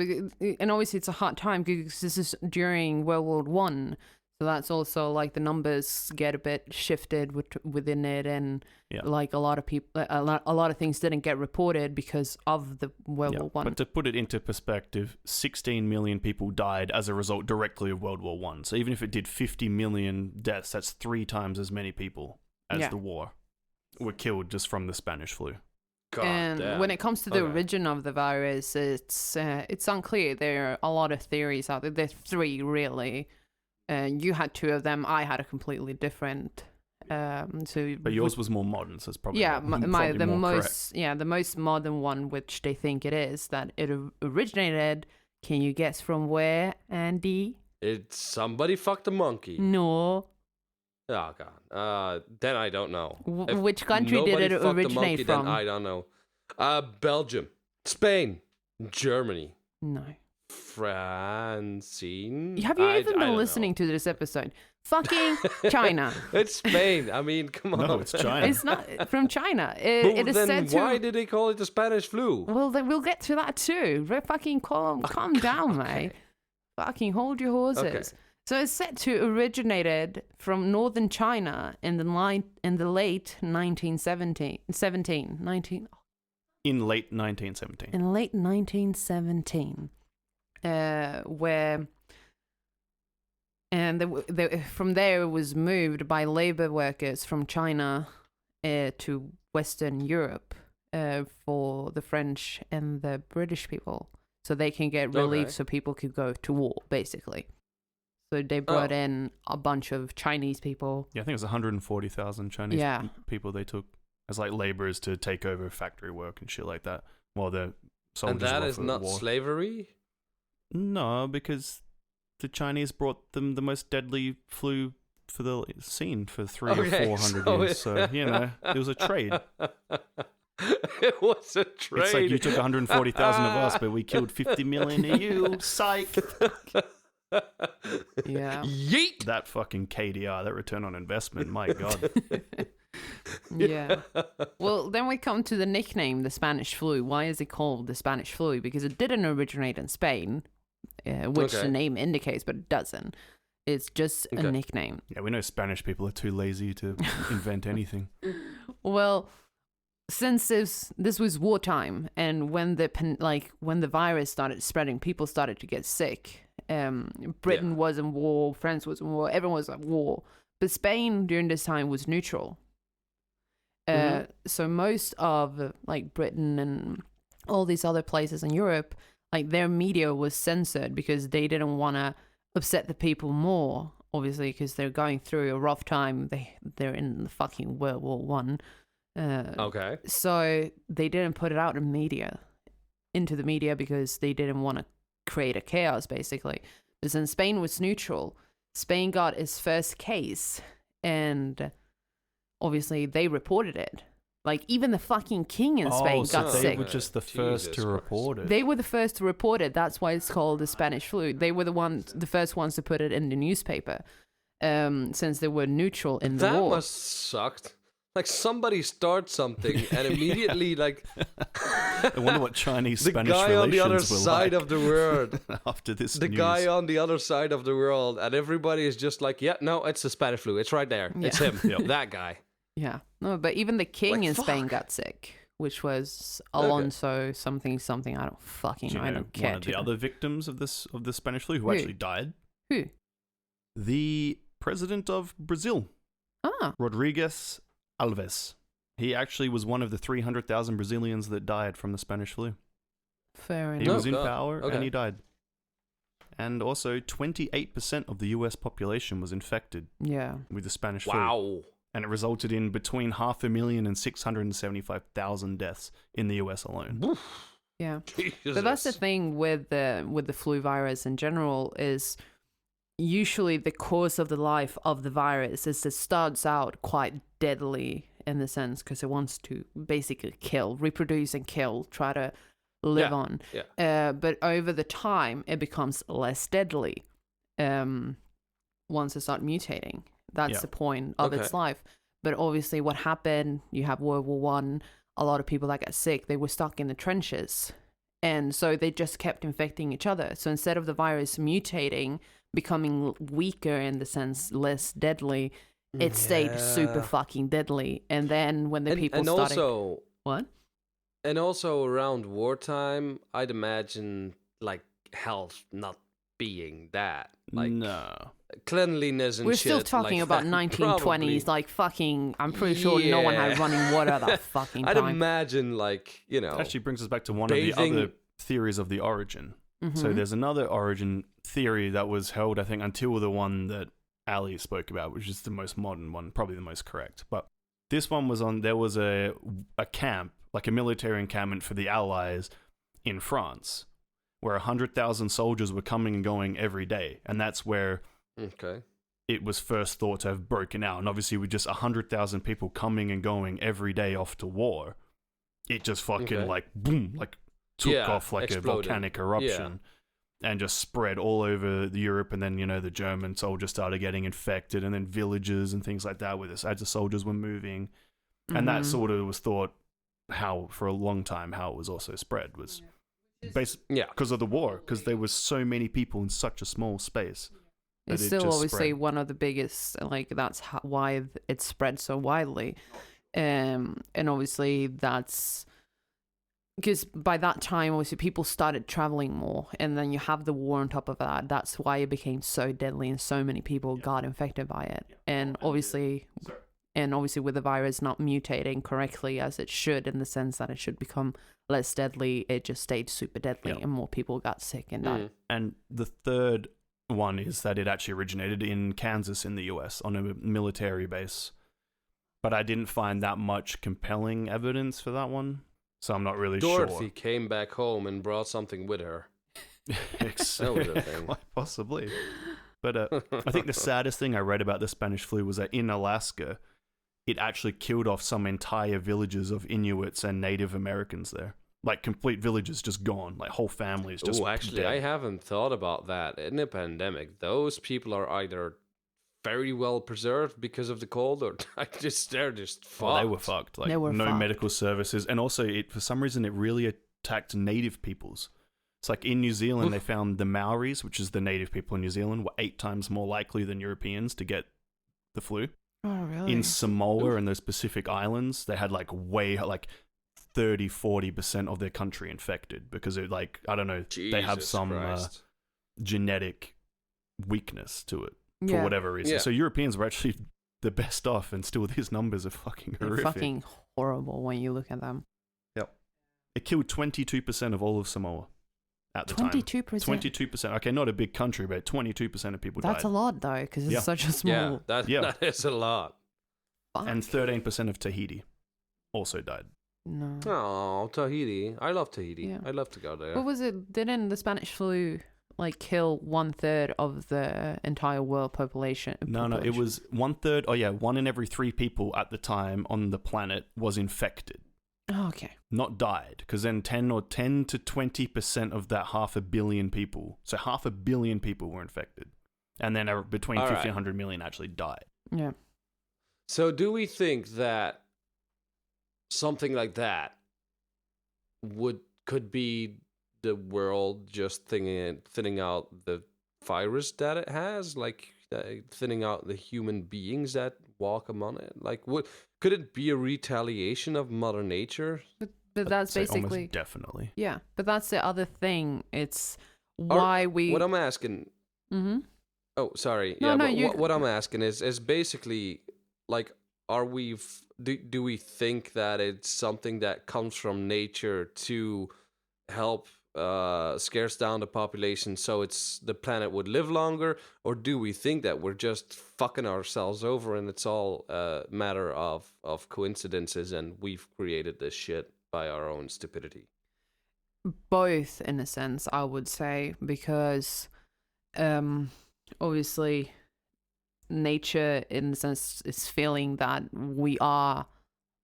And obviously it's a hard time because this is during World War One. So that's also like the numbers get a bit shifted within it, and like a lot of people, a lot of things didn't get reported because of the World War One. But to put it into perspective, 16 million people died as a result directly of World War One. So even if it did 50 million deaths, that's 3 times as many people as the war were killed just from the Spanish flu. God and damn. when it comes to the origin of the virus, it's unclear. There are a lot of theories out there. There's 3 really. You had 2 of them. I had a completely different. But yours was more modern, so it's probably the most modern one, which they think it is, that it originated. Can you guess from where, Andy? It's somebody fucked a monkey. No. Oh god. Then I don't know. Which country did it originate from? Then I don't know. Belgium, Spain, Germany. No. Francine? Have you even been listening to this episode? Fucking China. It's Spain. I mean, come on. No, it's China. It's not from China. It is then why did they call it the Spanish flu? Well, then we'll get to that too. Fucking calm down, mate. Fucking hold your horses. Okay. So it's said to originated from northern China in the late 1917. In late 1917. In late 1917. Where from there it was moved by labor workers from China to Western Europe for the French and the British people, so they can get relief, so people could go to war, basically. So they brought in a bunch of Chinese people. Yeah, I think it was 140,000 Chinese people they took as like laborers to take over factory work and shit like that, while the soldiers and that were is for not war. Slavery? No, because the Chinese brought them the most deadly flu for the scene for 300 or 400 so years. So, you know, it was a trade. It was a trade. It's like you took 140,000 of us, but we killed 50 million of you. Psych. Yeah. Yeet. That fucking KDR, that return on investment, my God. Yeah. Well, then we come to the nickname, the Spanish flu. Why is it called the Spanish flu? Because it didn't originate in Spain, which the name indicates, but it doesn't. It's just a nickname. Yeah, we know Spanish people are too lazy to invent anything. Well, since this was wartime, and when the virus started spreading, people started to get sick. Britain was in war, France was in war, everyone was at war. But Spain during this time was neutral. So most of like Britain and all these other places in Europe, like their media was censored because they didn't want to upset the people more. Obviously, because they're going through a rough time. They're in the fucking World War One. Okay. So they didn't put it out into the media because they didn't want to create a chaos, basically. But since Spain was neutral, Spain got its first case, and obviously they reported it. Like, even the fucking king in Spain got they sick. were just the first to report it. They were the first to report it. That's why it's called the Spanish flu. They were the first ones to put it in the newspaper, since they were neutral in the war. That must sucked. Like, somebody starts something and immediately, like... I wonder what Chinese-Spanish relations relations on the other were side like of the world. After this The news. guy on the other side of the world, and everybody is just like, yeah, no, it's the Spanish flu. It's right there. Yeah. It's him. That guy. Yeah. No, but even the king Like, in Spain fuck. got sick, which was Alonso something. I don't fucking Do you I know don't care. one of the to- other victims of the Spanish flu who Who? actually died? Who? The president of Brazil, Ah. Rodrigues Alves. He actually was one of the 300,000 Brazilians that died from the Spanish flu. Fair He enough. was in God. power Okay. and he died. And also, 28% of the US population was infected Yeah. with the Spanish flu. Wow. And it resulted in between 500,000 and 675,000 deaths in the US alone. Yeah. Jesus. But that's the thing with the flu virus in general is usually the course of the life of the virus is it starts out quite deadly in the sense because it wants to basically reproduce and kill, try to live on. Yeah. But over the time, it becomes less deadly once it starts mutating. That's the point of its life. But obviously what happened, you have World War One, a lot of people that got sick, they were stuck in the trenches. And so they just kept infecting each other. So instead of the virus mutating, becoming weaker in the sense less deadly, it stayed super fucking deadly. And then when the people started... also, What? And also around wartime, I'd imagine, like, health not being that. Like, No. cleanliness and We're shit. still talking like about that 1920s, probably- like fucking... I'm pretty sure no one had Yeah. running water that fucking I'd time. imagine, like, you know... Actually brings us back to one of bathing- the other theories of the origin. Mm-hmm. So there's another origin theory that was held, I think, until the one that Ali spoke about, which is the most modern one, probably the most correct. But this one was there was a camp, like a military encampment for the Allies in France, where 100,000 soldiers were coming and going every day. And that's where Okay. it was first thought to have broken out. And obviously with just 100,000 people coming and going every day off to war, it just fucking like, boom, like took off like exploded. a volcanic eruption and just spread all over Europe. And then, you know, the German soldiers started getting infected, and then villages and things like that, where as the soldiers were moving. And that sort of was thought for a long time, how it was also spread was because of the war, because there was so many people in such a small space. It's it still just obviously spread. one of the biggest, like that's why it spread so widely. And obviously that's because by that time, obviously people started traveling more, and then you have the war on top of that. That's why it became so deadly, and so many people got infected by it. And obviously with the virus not mutating correctly as it should, in the sense that it should become less deadly, it just stayed super deadly, and more people got sick and died. And the third one is that it actually originated in Kansas in the US on a military base. But I didn't find that much compelling evidence for that one, so I'm not really Dorothy sure. came back home and brought something with her. That was a thing. Quite possibly. But I think the saddest thing I read about the Spanish flu was that in Alaska, it actually killed off some entire villages of Inuits and Native Americans there. Like, complete villages just gone. Like, whole families just Actually, dead. I haven't thought about that. In a pandemic, those people are either very well preserved because of the cold, or they're just fucked. Well, they were fucked. Like, They were no fucked. medical services. And also, for some reason, it really attacked native peoples. It's like in New Zealand, they found the Maoris, which is the native people in New Zealand, were 8 times more likely than Europeans to get the flu. Oh, really? In Samoa and those Pacific Islands, they had like 30-40% of their country infected because it, like, I don't know, they have Jesus some Christ. genetic weakness to it for Yeah. whatever reason. Yeah. So Europeans were actually the best off, and still these numbers are fucking They're horrific. fucking horrible when you look at them. It killed 22% of all of Samoa at the time. 22%. 22%. Okay, not a big country, but 22% of people That's died. a lot, though, because it's Yeah. such a small. Yeah, that is a lot. Fuck. And 13% of Tahiti also died. No. Oh, Tahiti. I love Tahiti. Yeah. I'd love to go there. What was it? Didn't the Spanish flu like kill 1/3 of the entire world population? No, it was 1/3. Oh, yeah, 1 in every 3 people at the time on the planet was infected. Oh, okay. Not died, because then 10 to 20% of that 500 million people, so 500 million people were infected, and then between All 50 right. and 100 million actually died. Yeah. So, do we think that something like that could be the world just thinning out the virus that it has, like thinning out the human beings that walk among it? Like, could it be a retaliation of Mother Nature? But that's I'd say almost basically definitely. yeah. But that's the other thing. It's Or why we. What I'm asking. Mm-hmm. Oh, sorry. No, Yeah, no, but you- what I'm asking is basically like, are we? Do we think that it's something that comes from nature to help scarce down the population so the planet would live longer, or do we think that we're just fucking ourselves over and it's all a matter of coincidences and we've created this shit by our own stupidity? Both, in a sense, I would say, because obviously nature, in a sense, is feeling that we are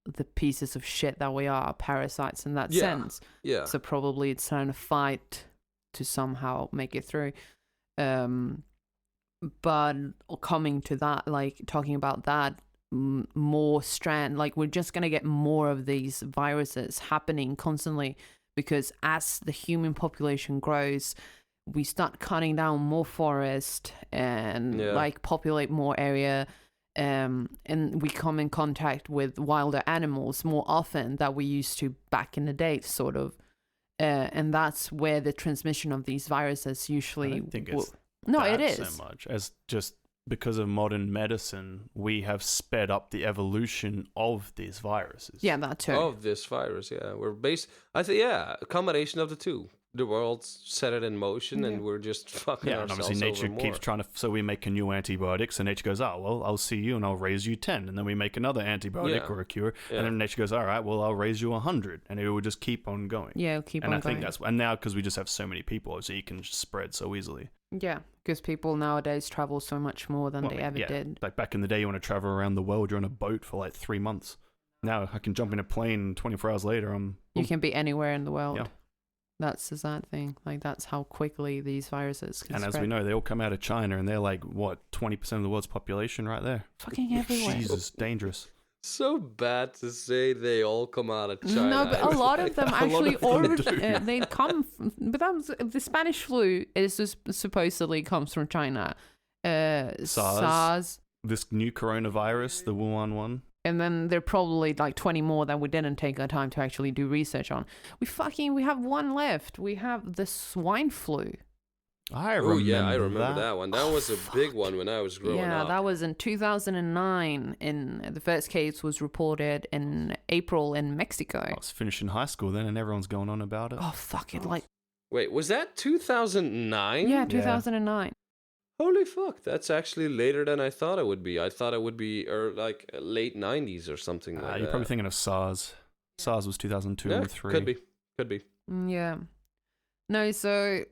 the pieces of shit that we are, parasites in that Yeah. sense. Yeah. So probably it's trying to fight to somehow make it through. But coming to that, like talking about that, more strand, like we're just going to get more of these viruses happening constantly, because as the human population grows, we start cutting down more forest and like populate more area. And we come in contact with wilder animals more often than we used to back in the day, sort of. And that's where the transmission of these viruses usually. I don't think it's it that is. so much as just because of modern medicine, we have sped up the evolution of these viruses. Yeah, that too. Of this virus, yeah. I think, yeah, a combination of the two. The world set it in motion, and we're just fucking Yeah, and ourselves obviously nature over keeps more. trying to. So we make a new antibiotic. So nature goes, oh well, I'll see you and I'll raise you 10, and then we make another antibiotic Yeah. or a cure, Yeah. and then nature goes, all right, well I'll raise you 100, and it will just keep on going. Yeah, keep and on I going. think and now because we just have so many people, so you can just spread so easily. Yeah, because people nowadays travel so much more than Well, they ever yeah, did. Like back in the day, you want to travel around the world, you're on a boat for like 3 months. Now I can jump in a plane, and 24 hours later, You can be anywhere in the world. Yeah. That's the sad thing. Like, that's how quickly these viruses can And as spread. we know, they all come out of China, and they're like, what, 20% of the world's population right there? Fucking everywhere. Jesus, dangerous. So bad to say they all come out of China. No, but a lot of them A lot actually of them do. they come from, but the Spanish flu is just supposedly comes from China. SARS. This new coronavirus, the Wuhan one. And then there are probably like 20 more that we didn't take our time to actually do research on. We have one left. We have the swine flu. I remember. Oh yeah, I remember that one. That Oh, was a big fuck. one when I was growing Yeah, up. that was in 2009. The first case was reported in April in Mexico. I was finishing high school then, and everyone's going on about it. Oh, fuck it. Like, Wait, was that 2009? yeah, 2009. Holy fuck, that's actually later than I thought it would be. I thought it would be like late 90s or something like You're that. probably thinking of SARS. SARS was 2002 Yeah, and 3. could be. Yeah. No, so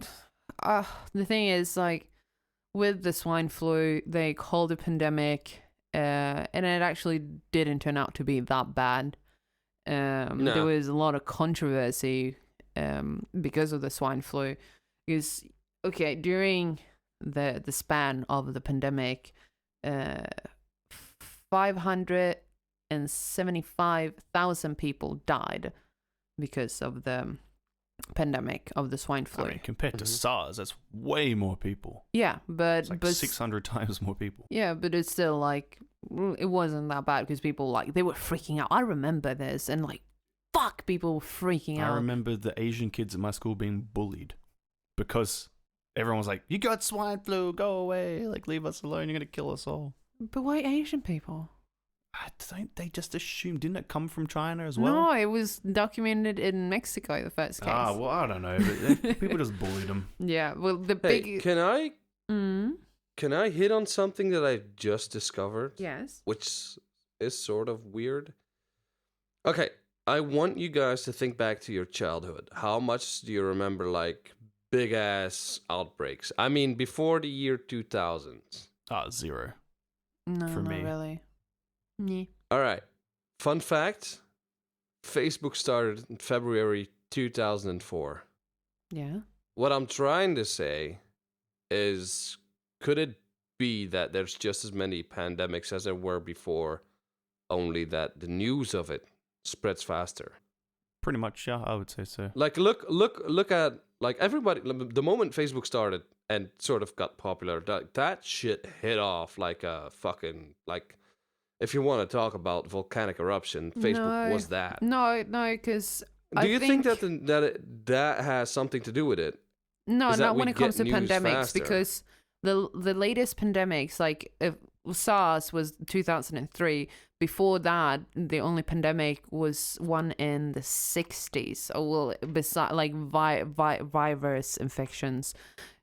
the thing is, like, with the swine flu, they called it a pandemic, and it actually didn't turn out to be that bad. No. There was a lot of controversy because of the swine flu. Because, okay, during the span of the pandemic, 575,000 people died because of the pandemic of the swine flu. I mean, compared to SARS, that's way more people. Yeah, but It's like 600 times more people. yeah, but it's still like it wasn't that bad because people like they were freaking out. I remember this and like fuck, people were freaking out. I remember the Asian kids at my school being bullied because everyone was like, "You got swine flu, go away! Like, leave us alone. You're gonna kill us all." But why Asian people? I think they just assumed. Didn't it come from China as well? No, it was documented in Mexico, the first case. Ah, well, I don't know. But people just bullied them. Yeah, well, the Hey, big. can I Mm, hit on something that I just discovered? yes. Which is sort of weird. Okay, I want you guys to think back to your childhood. How much do you remember, like, big ass outbreaks? I mean, before the year 2000. Zero. No, For not me. really. Yeah. All right. Fun fact: Facebook started in February 2004. Yeah. What I'm trying to say is, could it be that there's just as many pandemics as there were before, only that the news of it spreads faster? Pretty much, yeah, I would say so. Like, look at, like, everybody. The moment Facebook started and sort of got popular, that shit hit off like a fucking, like, if you want to talk about volcanic eruption, Facebook was that. No, because Do you think that has something to do with it? No, is that not we when it comes to get news pandemics, faster? because the latest pandemics, like if SARS was 2003. Before that, the only pandemic was one in the 60s. Oh, well, besides like virus infections,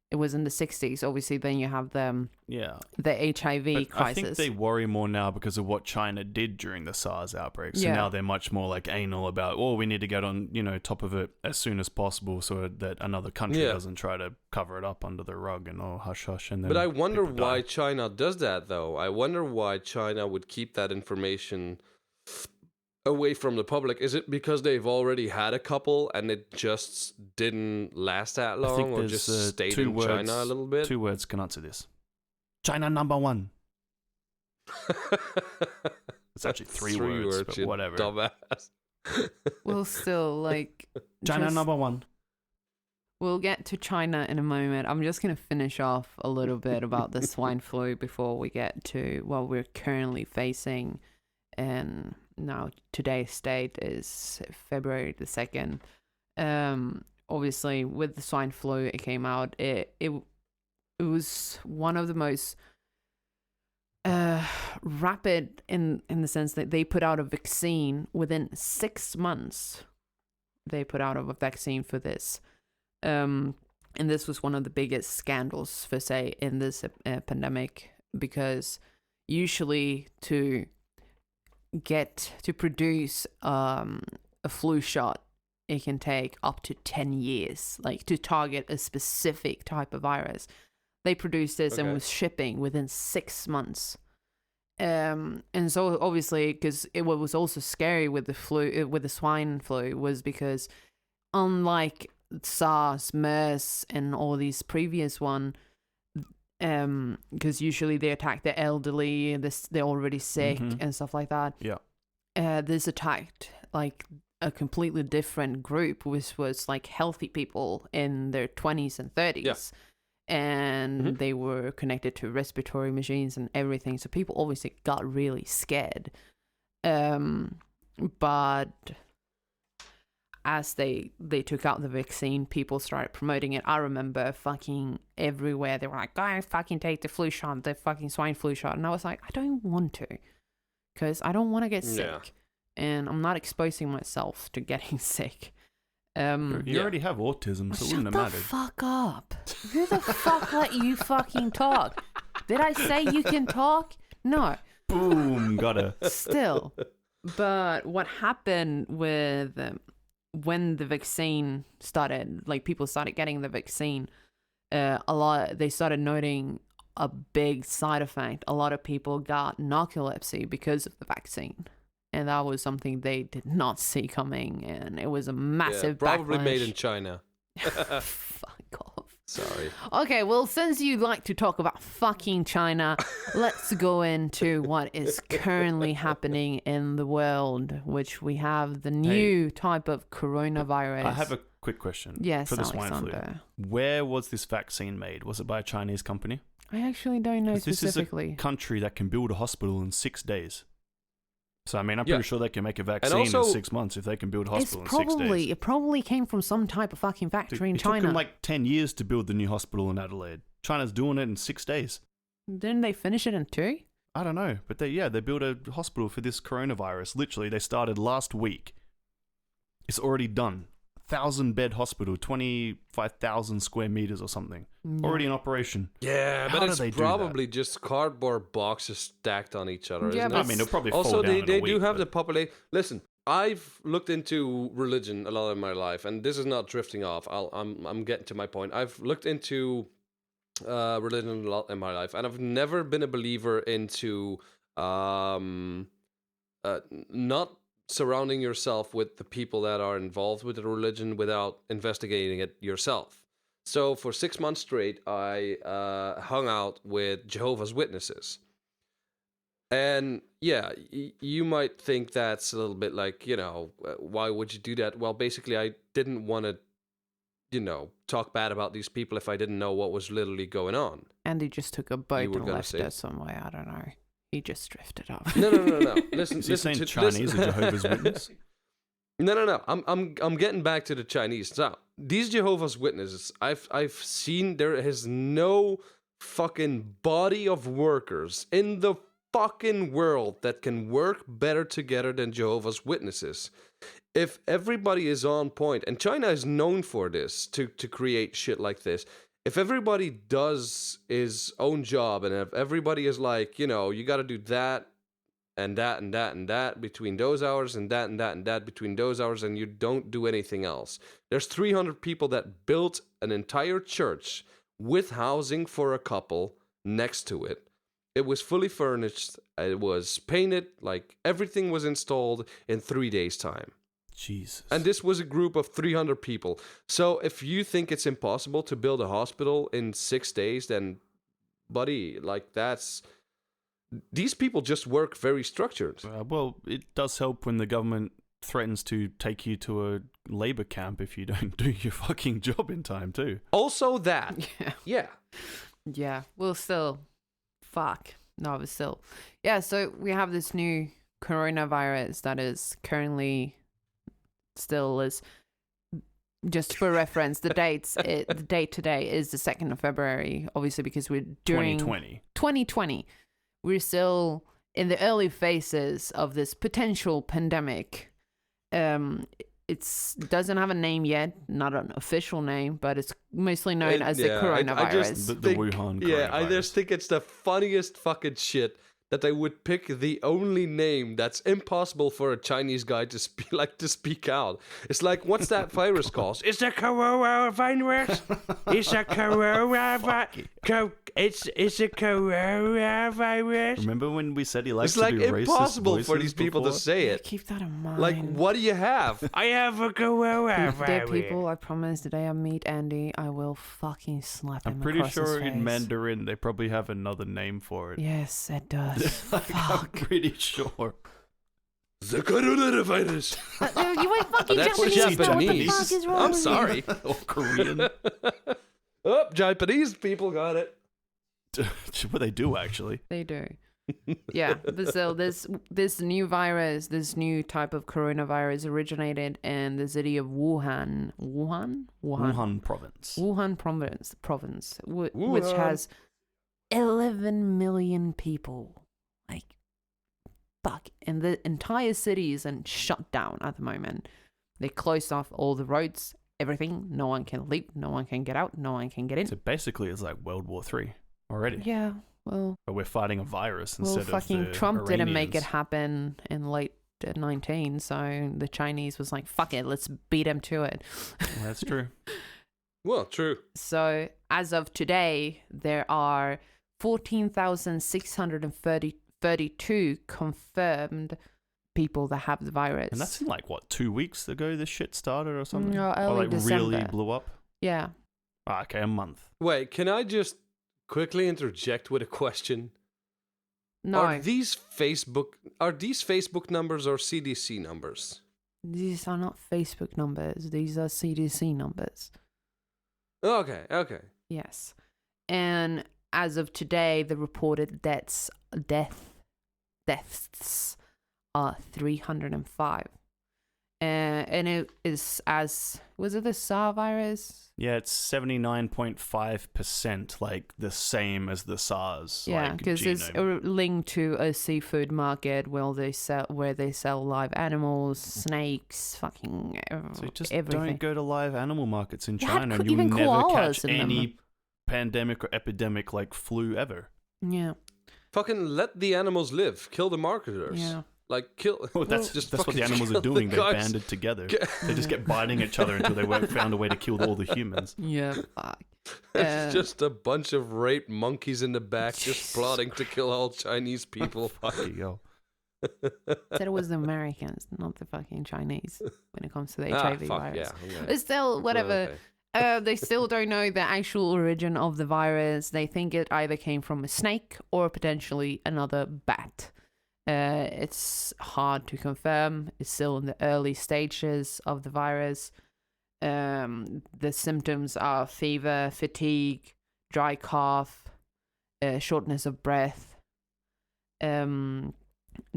it was in the 60s. Obviously, then you have the HIV But crisis. I think they worry more now because of what China did during the SARS outbreak. So Yeah. now they're much more like anal about, we need to get on, top of it as soon as possible so that another country Yeah. doesn't try to cover it up under the rug and hush hush. And then But I wonder people why die. China does that, though. I wonder why China would keep that information away from the public. Is it because they've already had a couple and it just didn't last that I long, think or there's just stayed two in words, China a little bit? 2 words can answer this. China #1. It's actually three words, but you whatever. Dumbass. We'll still like China just- #1. We'll get to China in a moment. I'm just going to finish off a little bit about the swine flu before we get to what we're currently facing. And now today's date is February the 2nd. Obviously, with the swine flu, it came out. It was one of the most rapid in the sense that they put out a vaccine within 6 months. They put out a vaccine for this. And this was one of the biggest scandals, per se, in this pandemic, because usually to produce a flu shot, it can take up to 10 years, like to target a specific type of virus. They produced this and was shipping within 6 months. And so obviously, because what was also scary with the flu, with the swine flu, was because unlike SARS, MERS, and all these previous one, because usually they attack the elderly, they're already sick and stuff like that. Yeah. This attacked like a completely different group, which was like healthy people in their 20s and 30s. Yeah. And they were connected to respiratory machines and everything. So people obviously got really scared. But as they took out the vaccine, people started promoting it. I remember fucking everywhere. They were like, go fucking take the flu shot, the fucking swine flu shot. And I was like, I don't want to. Because I don't want to get sick. And I'm not exposing myself to getting sick. You already have autism, so it wouldn't have mattered. Shut the fuck up. Who the fuck let you fucking talk? Did I say you can talk? No. Boom, got her. Still. But what happened with when the vaccine started, like people started getting the vaccine, they started noting a big side effect. A lot of people got narcolepsy because of the vaccine. And that was something they did not see coming. And it was a massive probably backlash. made in China. Fuck off. Sorry. Okay, well, since you like to talk about fucking China, let's go into what is currently happening in the world, which we have the new type of coronavirus. I have a quick question. Yes, for the swine flu. Alexander. Where was this vaccine made? Was it by a Chinese company? I actually don't know 'Cause specifically. This is a country that can build a hospital in 6 days. So, I mean, I'm pretty sure they can make a vaccine also, in 6 months if they can build a hospital in 6 days. It probably came from some type of fucking factory in It China. took them like 10 years to build the new hospital in Adelaide. China's doing it in 6 days. Didn't they finish it in 2? I don't know, but they built a hospital for this coronavirus. Literally, they started last week. It's already done. 1,000-bed hospital, 25,000 square meters or something. Already in operation. Yeah, How but do it's they do probably just cardboard boxes stacked on each other, Yeah, isn't but it? I mean, it'll probably Also, fall down they in a do week, have but- the population. Listen, I've looked into religion a lot in my life, and this is not drifting off. I'm getting to my point. I've looked into religion a lot in my life, and I've never been a believer into not surrounding yourself with the people that are involved with the religion without investigating it yourself. So for 6 months straight, I hung out with Jehovah's Witnesses. And yeah, you might think that's a little bit like, why would you do that? Well, basically, I didn't want to, talk bad about these people if I didn't know what was literally going on. Andy just took a boat You were and gonna left say? us somewhere. I don't know. He just drifted off. No. Listen, Is he saying Chinese or Jehovah's Witness? No. I'm getting back to the Chinese. Now, these Jehovah's Witnesses, I've seen there is no fucking body of workers in the fucking world that can work better together than Jehovah's Witnesses. If everybody is on point, and China is known for this, to create shit like this. If everybody does his own job, and if everybody is like, you got to do that and that and that and that between those hours, and that and that and that between those hours, and you don't do anything else. There's 300 people that built an entire church with housing for a couple next to it. It was fully furnished. It was painted. Like, everything was installed in 3 days' time. Jesus. And this was a group of 300 people. So if you think it's impossible to build a hospital in 6 days, then, buddy, like, these people just work very structured. Well, it does help when the government threatens to take you to a labor camp if you don't do your fucking job in time, too. Also that. Yeah. Yeah. Yeah. Well, still. Fuck. No, but still. Yeah, so we have this new coronavirus that is currently still is, just for reference, the date today is the 2nd of February, obviously, because we're during 2020. We're still in the early phases of this potential pandemic. It doesn't have a name yet, not an official name, but it's mostly known as the coronavirus. The Wuhan coronavirus. Yeah, I just think it's the funniest fucking shit that they would pick the only name that's impossible for a Chinese guy to speak out. It's like, what's that virus called? It's a coronavirus. It's a coronavirus. It's a coronavirus. Remember when we said he likes It's like to do racist impossible for these people before? to say it. Keep that in mind. Like, what do you have? I have a coronavirus. Dear people, I promise the day I meet Andy, I will fucking slap him I'm pretty across his sure face. in Mandarin they probably have another name for it. Yes, it does. I'm pretty sure. The coronavirus. You ain't fucking That's Japanese. What the Japanese. fuck is wrong I'm with sorry. Or Korean. Oh, Japanese people got it. What they do, actually. you? They do. Yeah, but so this new virus, this new type of coronavirus originated in the city of Wuhan province. Wuhan province, which Wuhan. has 11 million people. Like, fuck. And the entire city is shut down at the moment. They closed off all the roads, everything. No one can leave, no one can get out, no one can get in. So basically it's like World War III already. Yeah, well... But we're fighting a virus instead of fucking the Trump didn't make it Iranians. happen in late 19, so the Chinese was like, fuck it, let's beat him to it. Well, that's true. Well, true. So as of today, there are 14,632 confirmed people that have the virus. And that's in like, what, 2 weeks ago this shit started or something? No, or early like really December. blew up? Yeah. Ah, okay, a month. Wait, can I just quickly interject with a question? No, Are these Facebook numbers or CDC numbers? these are not Facebook numbers. These are CDC numbers. Okay. Yes. And as of today, the reported deaths are 305. And it is was it the SARS virus? Yeah, it's 79.5%, like the same as the SARS. Yeah, like, because it's genome. linked to a seafood market where they sell live animals, snakes, fucking So you just everything. don't go to live animal markets in They had China, and you'll even never koalas catch in them. any pandemic or epidemic like flu ever. Yeah, Fucking let the animals live. Kill the marketers. yeah. Like kill. Well, that's just what the fucking animals kill are doing. the They guys. banded together. They just get biting each other until they found a way to kill all the humans. Yeah, fuck. It's just a bunch of raped monkeys in the back, just Jesus plotting to kill all Chinese people. Fucking hell. Said it was the Americans, not the fucking Chinese, when it comes to the Ah, HIV fuck virus. yeah. Okay. But still, whatever. Okay. They still don't know the actual origin of the virus. They think it either came from a snake or potentially another bat. It's hard to confirm. It's still in the early stages of the virus. The symptoms are fever, fatigue, dry cough, shortness of breath,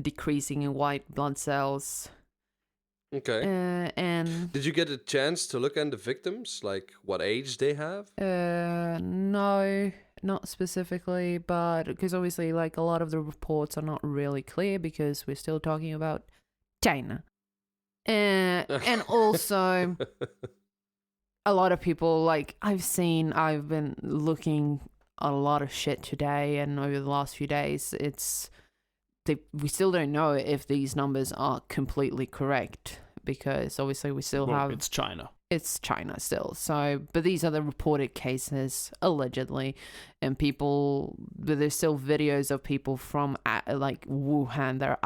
decreasing in white blood cells. Okay. And Did you get a chance to look at the victims, like what age they have? no, not specifically, but because obviously, like, a lot of the reports are not really clear because we're still talking about China. And also, a lot of people, like, I've been looking at a lot of shit today and over the last few days. We still don't know if these numbers are completely correct because obviously we still have It's China. It's China still. So, but these are the reported cases allegedly, and but there's still videos of people from like Wuhan. They're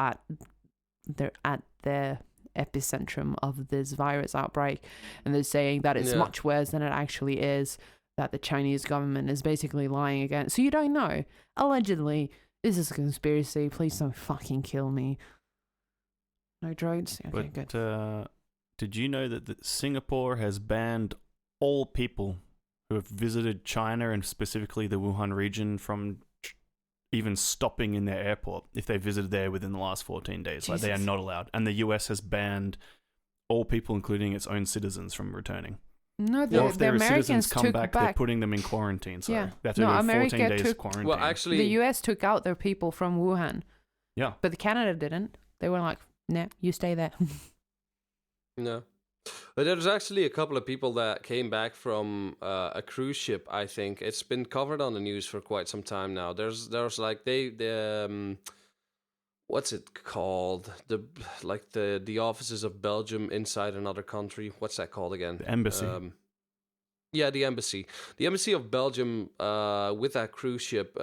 at the epicentrum of this virus outbreak, and they're saying that it's much worse than it actually is. That the Chinese government is basically lying again. So you don't know. Allegedly. This is a conspiracy. Please don't fucking kill me. No drones? Okay, But good. did you know that Singapore has banned all people who have visited China and specifically the Wuhan region from even stopping in their airport if they visited there within the last 14 days? Like, they are Jesus. not allowed. And the US has banned all people, including its own citizens, from returning. No, Or the if their Americans citizens come took back, they're putting them in quarantine. So Yeah. they have to No, do America 14 days took- quarantine. Well, actually, The US took out their people from Wuhan. Yeah. But Canada didn't. They were like, nah, you stay there. no. But there's actually a couple of people that came back from a cruise ship. I think it's been covered on the news for quite some time now. There's like what's it called? The offices of Belgium inside another country. What's that called again? The embassy. Yeah, the embassy. The embassy of Belgium, with that cruise ship,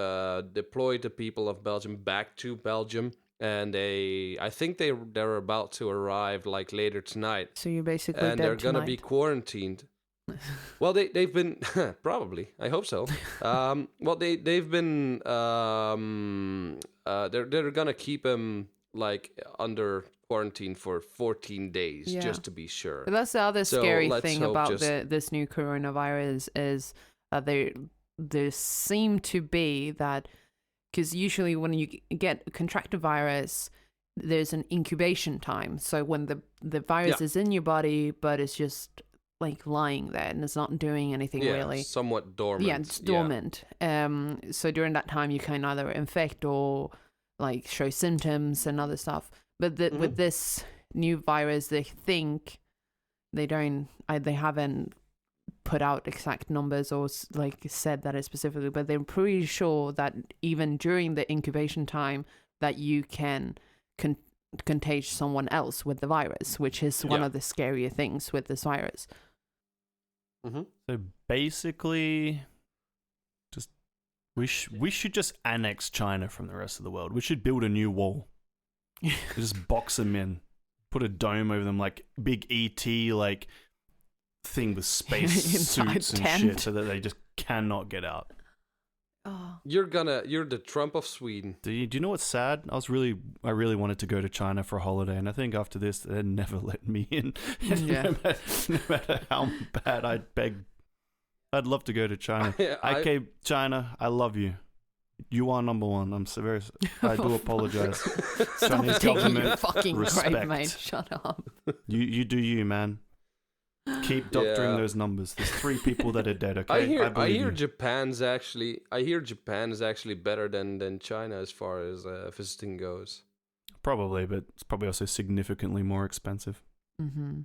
deployed the people of Belgium back to Belgium, and I think they're about to arrive like later tonight, So you're basically and dead they're gonna be tonight. quarantined. Well, they've been probably. I hope so. Well, they've been. They're gonna keep him like under quarantine for 14 days, Yeah. just to be sure. But that's the other So scary let's thing hope about just- this new coronavirus is that there seem to be that, because usually when you contract a virus, there's an incubation time. So when the virus is in your body, but it's just like lying there and it's not doing anything really. Somewhat dormant. Yeah, it's dormant. So during that time, you can either infect or like show symptoms and other stuff. But with this new virus, they think they haven't put out exact numbers or like said that it specifically, but they're pretty sure that even during the incubation time that you can contage someone else with the virus, which is one of the scarier things with this virus. Mm-hmm. So basically, just we should just annex China from the rest of the world. We should build a new wall. Just box them in, put a dome over them, like big ET like thing with space suits and shit, so that they just cannot get out. Oh. You're the Trump of Sweden. Do you know what's sad? I really wanted to go to China for a holiday, and I think after this, they never let me in. Yeah. no matter how bad I beg, I'd love to go to China. Okay, China, I love you. You are number one. I'm so very. I do apologize. Stop Chinese taking government, your fucking respect. grave, mate. Shut up. You do you, man. Keep doctoring those numbers. There's 3 people that are dead. Okay, I hear you. Japan's actually better than China as far as visiting goes. Probably, but it's probably also significantly more expensive. Mm-hmm.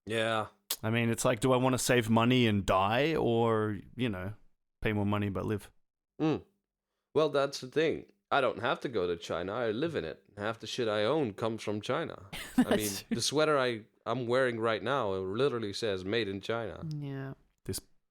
Yeah. I mean, it's like, do I want to save money and die, or pay more money but live? Well, that's the thing. I don't have to go to China. I live in it. Half the shit I own comes from China. I mean, the sweater I'm wearing right now, it literally says "Made in China." Yeah.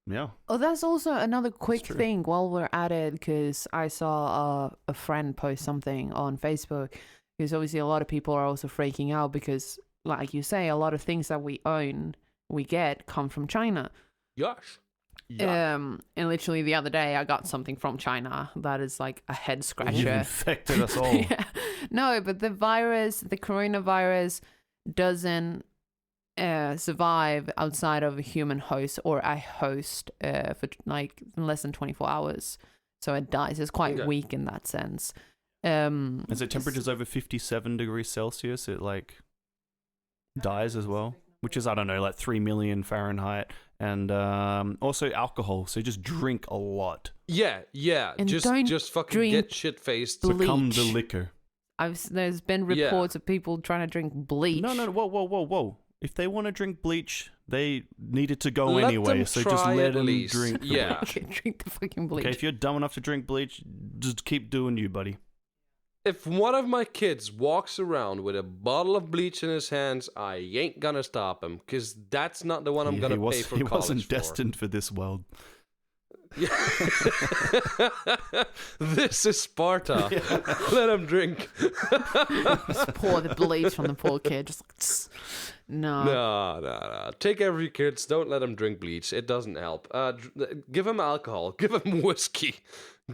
Yeah. Oh, that's also another quick thing while we're at it, because I saw a friend post something on Facebook, because obviously a lot of people are also freaking out because, like you say, a lot of things that we own, we get, come from China. Yes. Yeah. And literally the other day I got something from China that is like a head scratcher. You infected us all. Yeah. No, but the coronavirus doesn't survive outside of a human host or a host for like less than 24 hours. So it dies. It's quite weak in that sense. As it temperatures over 57 degrees Celsius, it like dies as well, which is, I don't know, like 3 million Fahrenheit. And also alcohol, so just drink a lot. Yeah. And just fucking get shit faced. Become the liquor. There's been reports of people trying to drink bleach. No, whoa. If they want to drink bleach, they needed to go Let anyway, them so try just let at them least. drink the Yeah. bleach. Drink the fucking bleach. Okay, if you're dumb enough to drink bleach, just keep doing you, buddy. If one of my kids walks around with a bottle of bleach in his hands, I ain't gonna stop him, because that's not the one I'm gonna pay for college. He wasn't for. destined for this world. This is Sparta. Let him drink. Just pour the bleach on the poor kid. Just like, tss. No. No. Take every kids. Don't let them drink bleach. It doesn't help. Give him alcohol. Give him whiskey.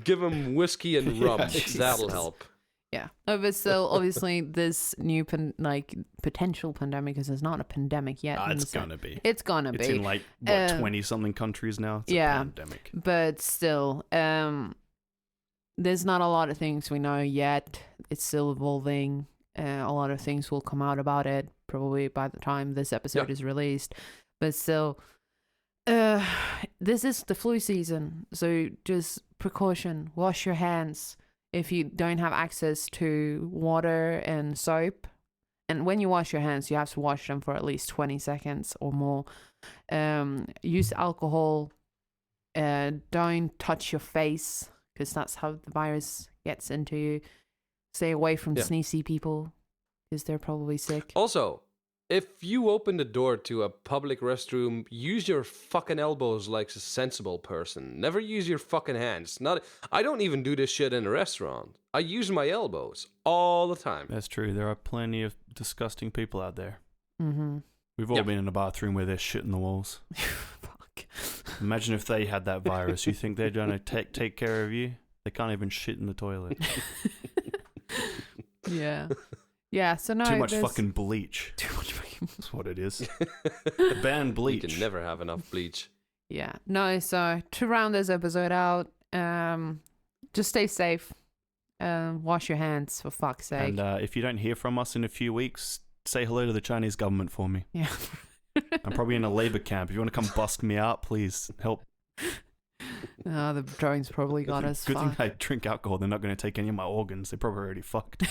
Give him whiskey and rum. That'll help. Yeah. Oh, but still, obviously, this new potential pandemic, because it's not a pandemic yet. It's gonna be. It's gonna be. It's in like 20-something countries now. It's a pandemic. But still, there's not a lot of things we know yet. It's still evolving. A lot of things will come out about it probably by the time this episode is released. But still, this is the flu season, so just precaution. Wash your hands. If you don't have access to water and soap, and when you wash your hands, you have to wash them for at least 20 seconds or more. Use alcohol. Don't touch your face, because that's how the virus gets into you. Stay away from sneezy people, because they're probably sick. Also, if you open the door to a public restroom, use your fucking elbows like a sensible person. Never use your fucking hands. I don't even do this shit in a restaurant. I use my elbows all the time. That's true. There are plenty of disgusting people out there. Mm-hmm. We've all been in a bathroom where there's shit in the walls. Fuck. Imagine if they had that virus. You think they're going to take care of you? They can't even shit in the toilet. Yeah. Yeah, so no. Too much fucking bleach. Too much fucking. That's what it is. Ban bleach. You can never have enough bleach. Yeah. No, so to round this episode out, just stay safe. Wash your hands, for fuck's sake. And if you don't hear from us in a few weeks, say hello to the Chinese government for me. Yeah. I'm probably in a labor camp. If you want to come bust me out, please help. The drones probably got us. Good thing I drink alcohol. They're not going to take any of my organs. They're probably already fucked.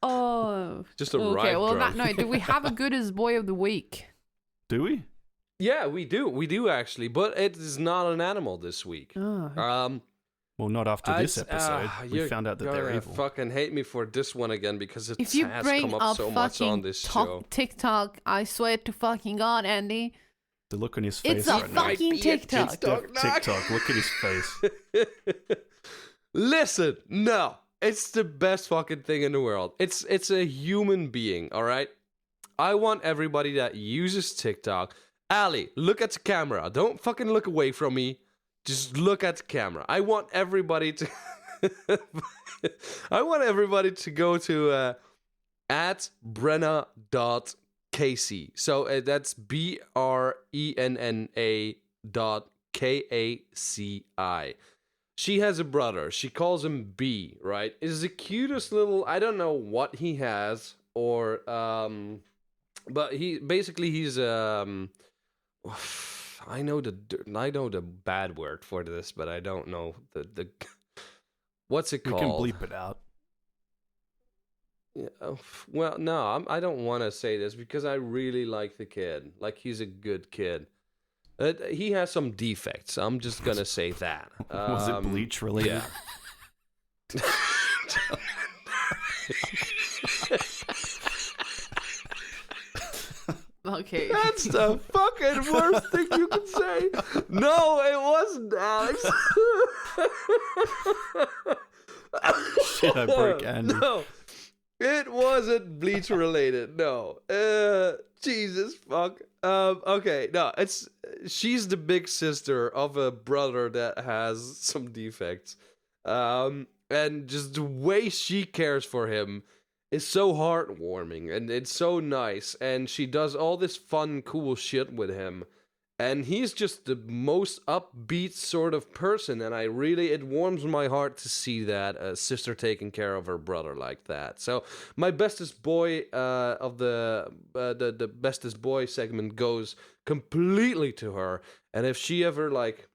Oh. Just a okay, ride well, on drunk. that note, do we have a good as boy of the week? Do we? Yeah, we do. We do actually, but it is not an animal this week. Oh. Well, not after this episode. We you're found out that they're gonna evil. fucking hate me for this one again because it If you has bring come up up so much on fucking this show. TikTok, I swear to fucking God, Andy, The look on his face it's a right now. fucking TikTok. TikTok. Look at his face. Listen, no, it's the best fucking thing in the world. It's a human being, all right? I want everybody that uses TikTok. Ali, look at the camera. Don't fucking look away from me. Just look at the camera. I want everybody to go to at Brenna.Casey. So that's BRENNA.KACI. She has a brother. She calls him B, right? Is the cutest little, I don't know what he has or but he's I know the bad word for this, but I don't know the what's it We called? can bleep it out. Yeah, well, no, I don't want to say this because I really like the kid. Like, he's a good kid. He has some defects. I'm just gonna say that. Was it bleach related? Yeah. Okay. That's the fucking worst thing you can say. No, it wasn't, Alex. Shit, I broke Andy. No, it wasn't bleach related. No. Jesus fuck. Okay, no, she's the big sister of a brother that has some defects. And just the way she cares for him is so heartwarming and it's so nice, and she does all this fun, cool shit with him. And he's just the most upbeat sort of person, and it warms my heart to see that a sister taking care of her brother like that. So my bestest boy of the bestest boy segment goes completely to her. And if she ever like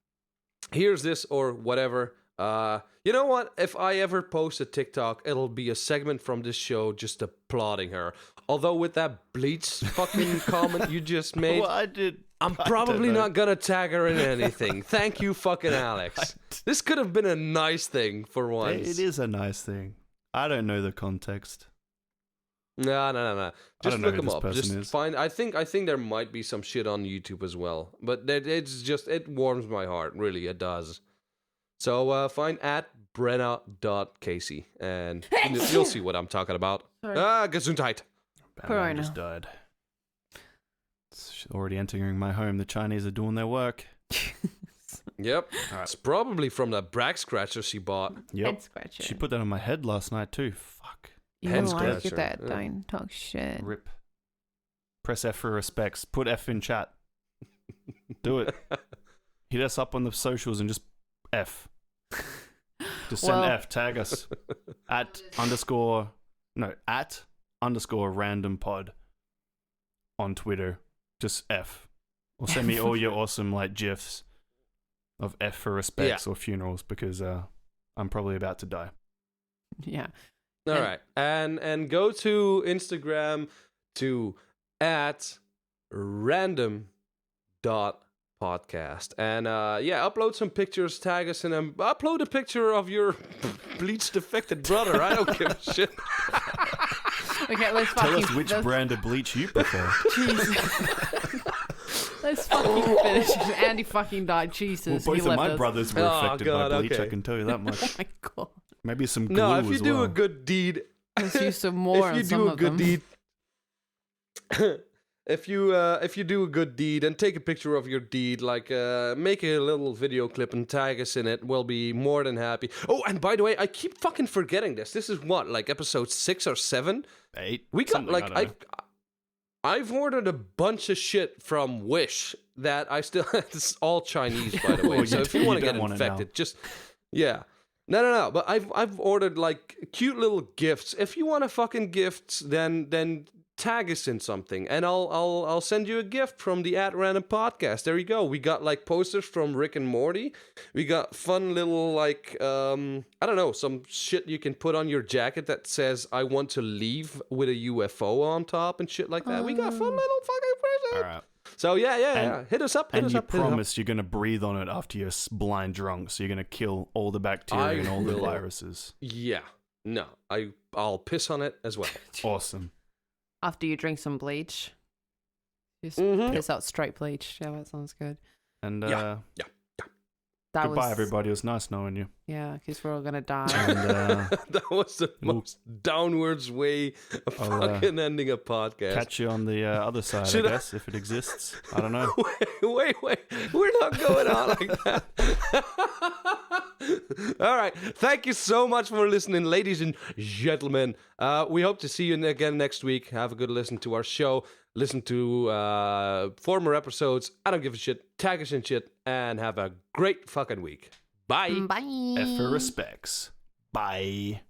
hears this or whatever, you know what? If I ever post a TikTok, it'll be a segment from this show just applauding her. Although with that bleach fucking comment you just made, Well, I'm probably not gonna tag her in anything. Thank you, fucking Alex. This could have been a nice thing for once. It is a nice thing. I don't know the context. No. Just don't know look who them this up. person Just is. find. I think there might be some shit on YouTube as well. But it warms my heart. Really, it does. So find at Brenna.Casey and you'll see what I'm talking about. Sorry. Gesundheit. Batman Corona. just died. It's already entering my home. The Chinese are doing their work. Yep. All right. It's probably from that back scratcher she bought. Yep. Head scratcher. She put that on my head last night too. Fuck. You head don't like scratcher, that, yeah. don't talk shit. Rip. Press F for respects. Put F in chat. Do it. Hit us up on the socials and just F. Just send Well- F. Tag us at _random pod on Twitter. Just F. Or send me all your awesome like GIFs of F for respects or funerals because I'm probably about to die. Yeah. All And- right. And go to Instagram to at random.podcast. And upload some pictures, tag us in them. Upload a picture of your bleached affected brother. I don't give a shit. Okay, let's Tell fucking us which brand of bleach you prefer. Jesus. Let's fucking finish. Andy fucking died. Jesus. Well, he both of left my us. brothers were Oh, affected God, by bleach, okay. I can tell you that Oh much. my God. Maybe some glue No, if you as do well. a good deed, Let's use some more if you on some do a of good them. deed, if you do a good deed and take a picture of your deed, like make a little video clip and tag us in it, we'll be more than happy. Oh, and by the way, I keep fucking forgetting this. This is what, like episode 6 or 7? 8? We got Something, I like don't know. I've ordered a bunch of shit from Wish that I still. It's all Chinese, by the way. Well, So you if you do- want you to get don't want it now. infected, just yeah. No. But I've ordered like cute little gifts. If you want a fucking gifts, then tag us in something, and I'll send you a gift from the At Random podcast. There you go. We got like posters from Rick and Morty. We got fun little like I don't know, some shit you can put on your jacket that says "I want to leave" with a UFO on top and shit like that. We got fun little fucking presents. All right. So yeah. Hit us up. And you promise you're going to breathe on it after you're blind drunk. So you're going to kill all the bacteria and all the viruses. Yeah. No, I'll piss on it as well. Awesome. After you drink some bleach. Just piss out straight bleach. Yeah, that sounds good. And yeah. Goodbye, everybody. It was nice knowing you. Yeah, because we're all going to die. And, that was the most downwards way of fucking ending a podcast. Catch you on the other side, I guess, if it exists. I don't know. Wait. We're not going on like that. All right. Thank you so much for listening, ladies and gentlemen. We hope to see you again next week. Have a good listen to our show. Listen to former episodes. I don't give a shit. Tag us and shit. And have a great fucking week. Bye. Bye. F for respects. Bye.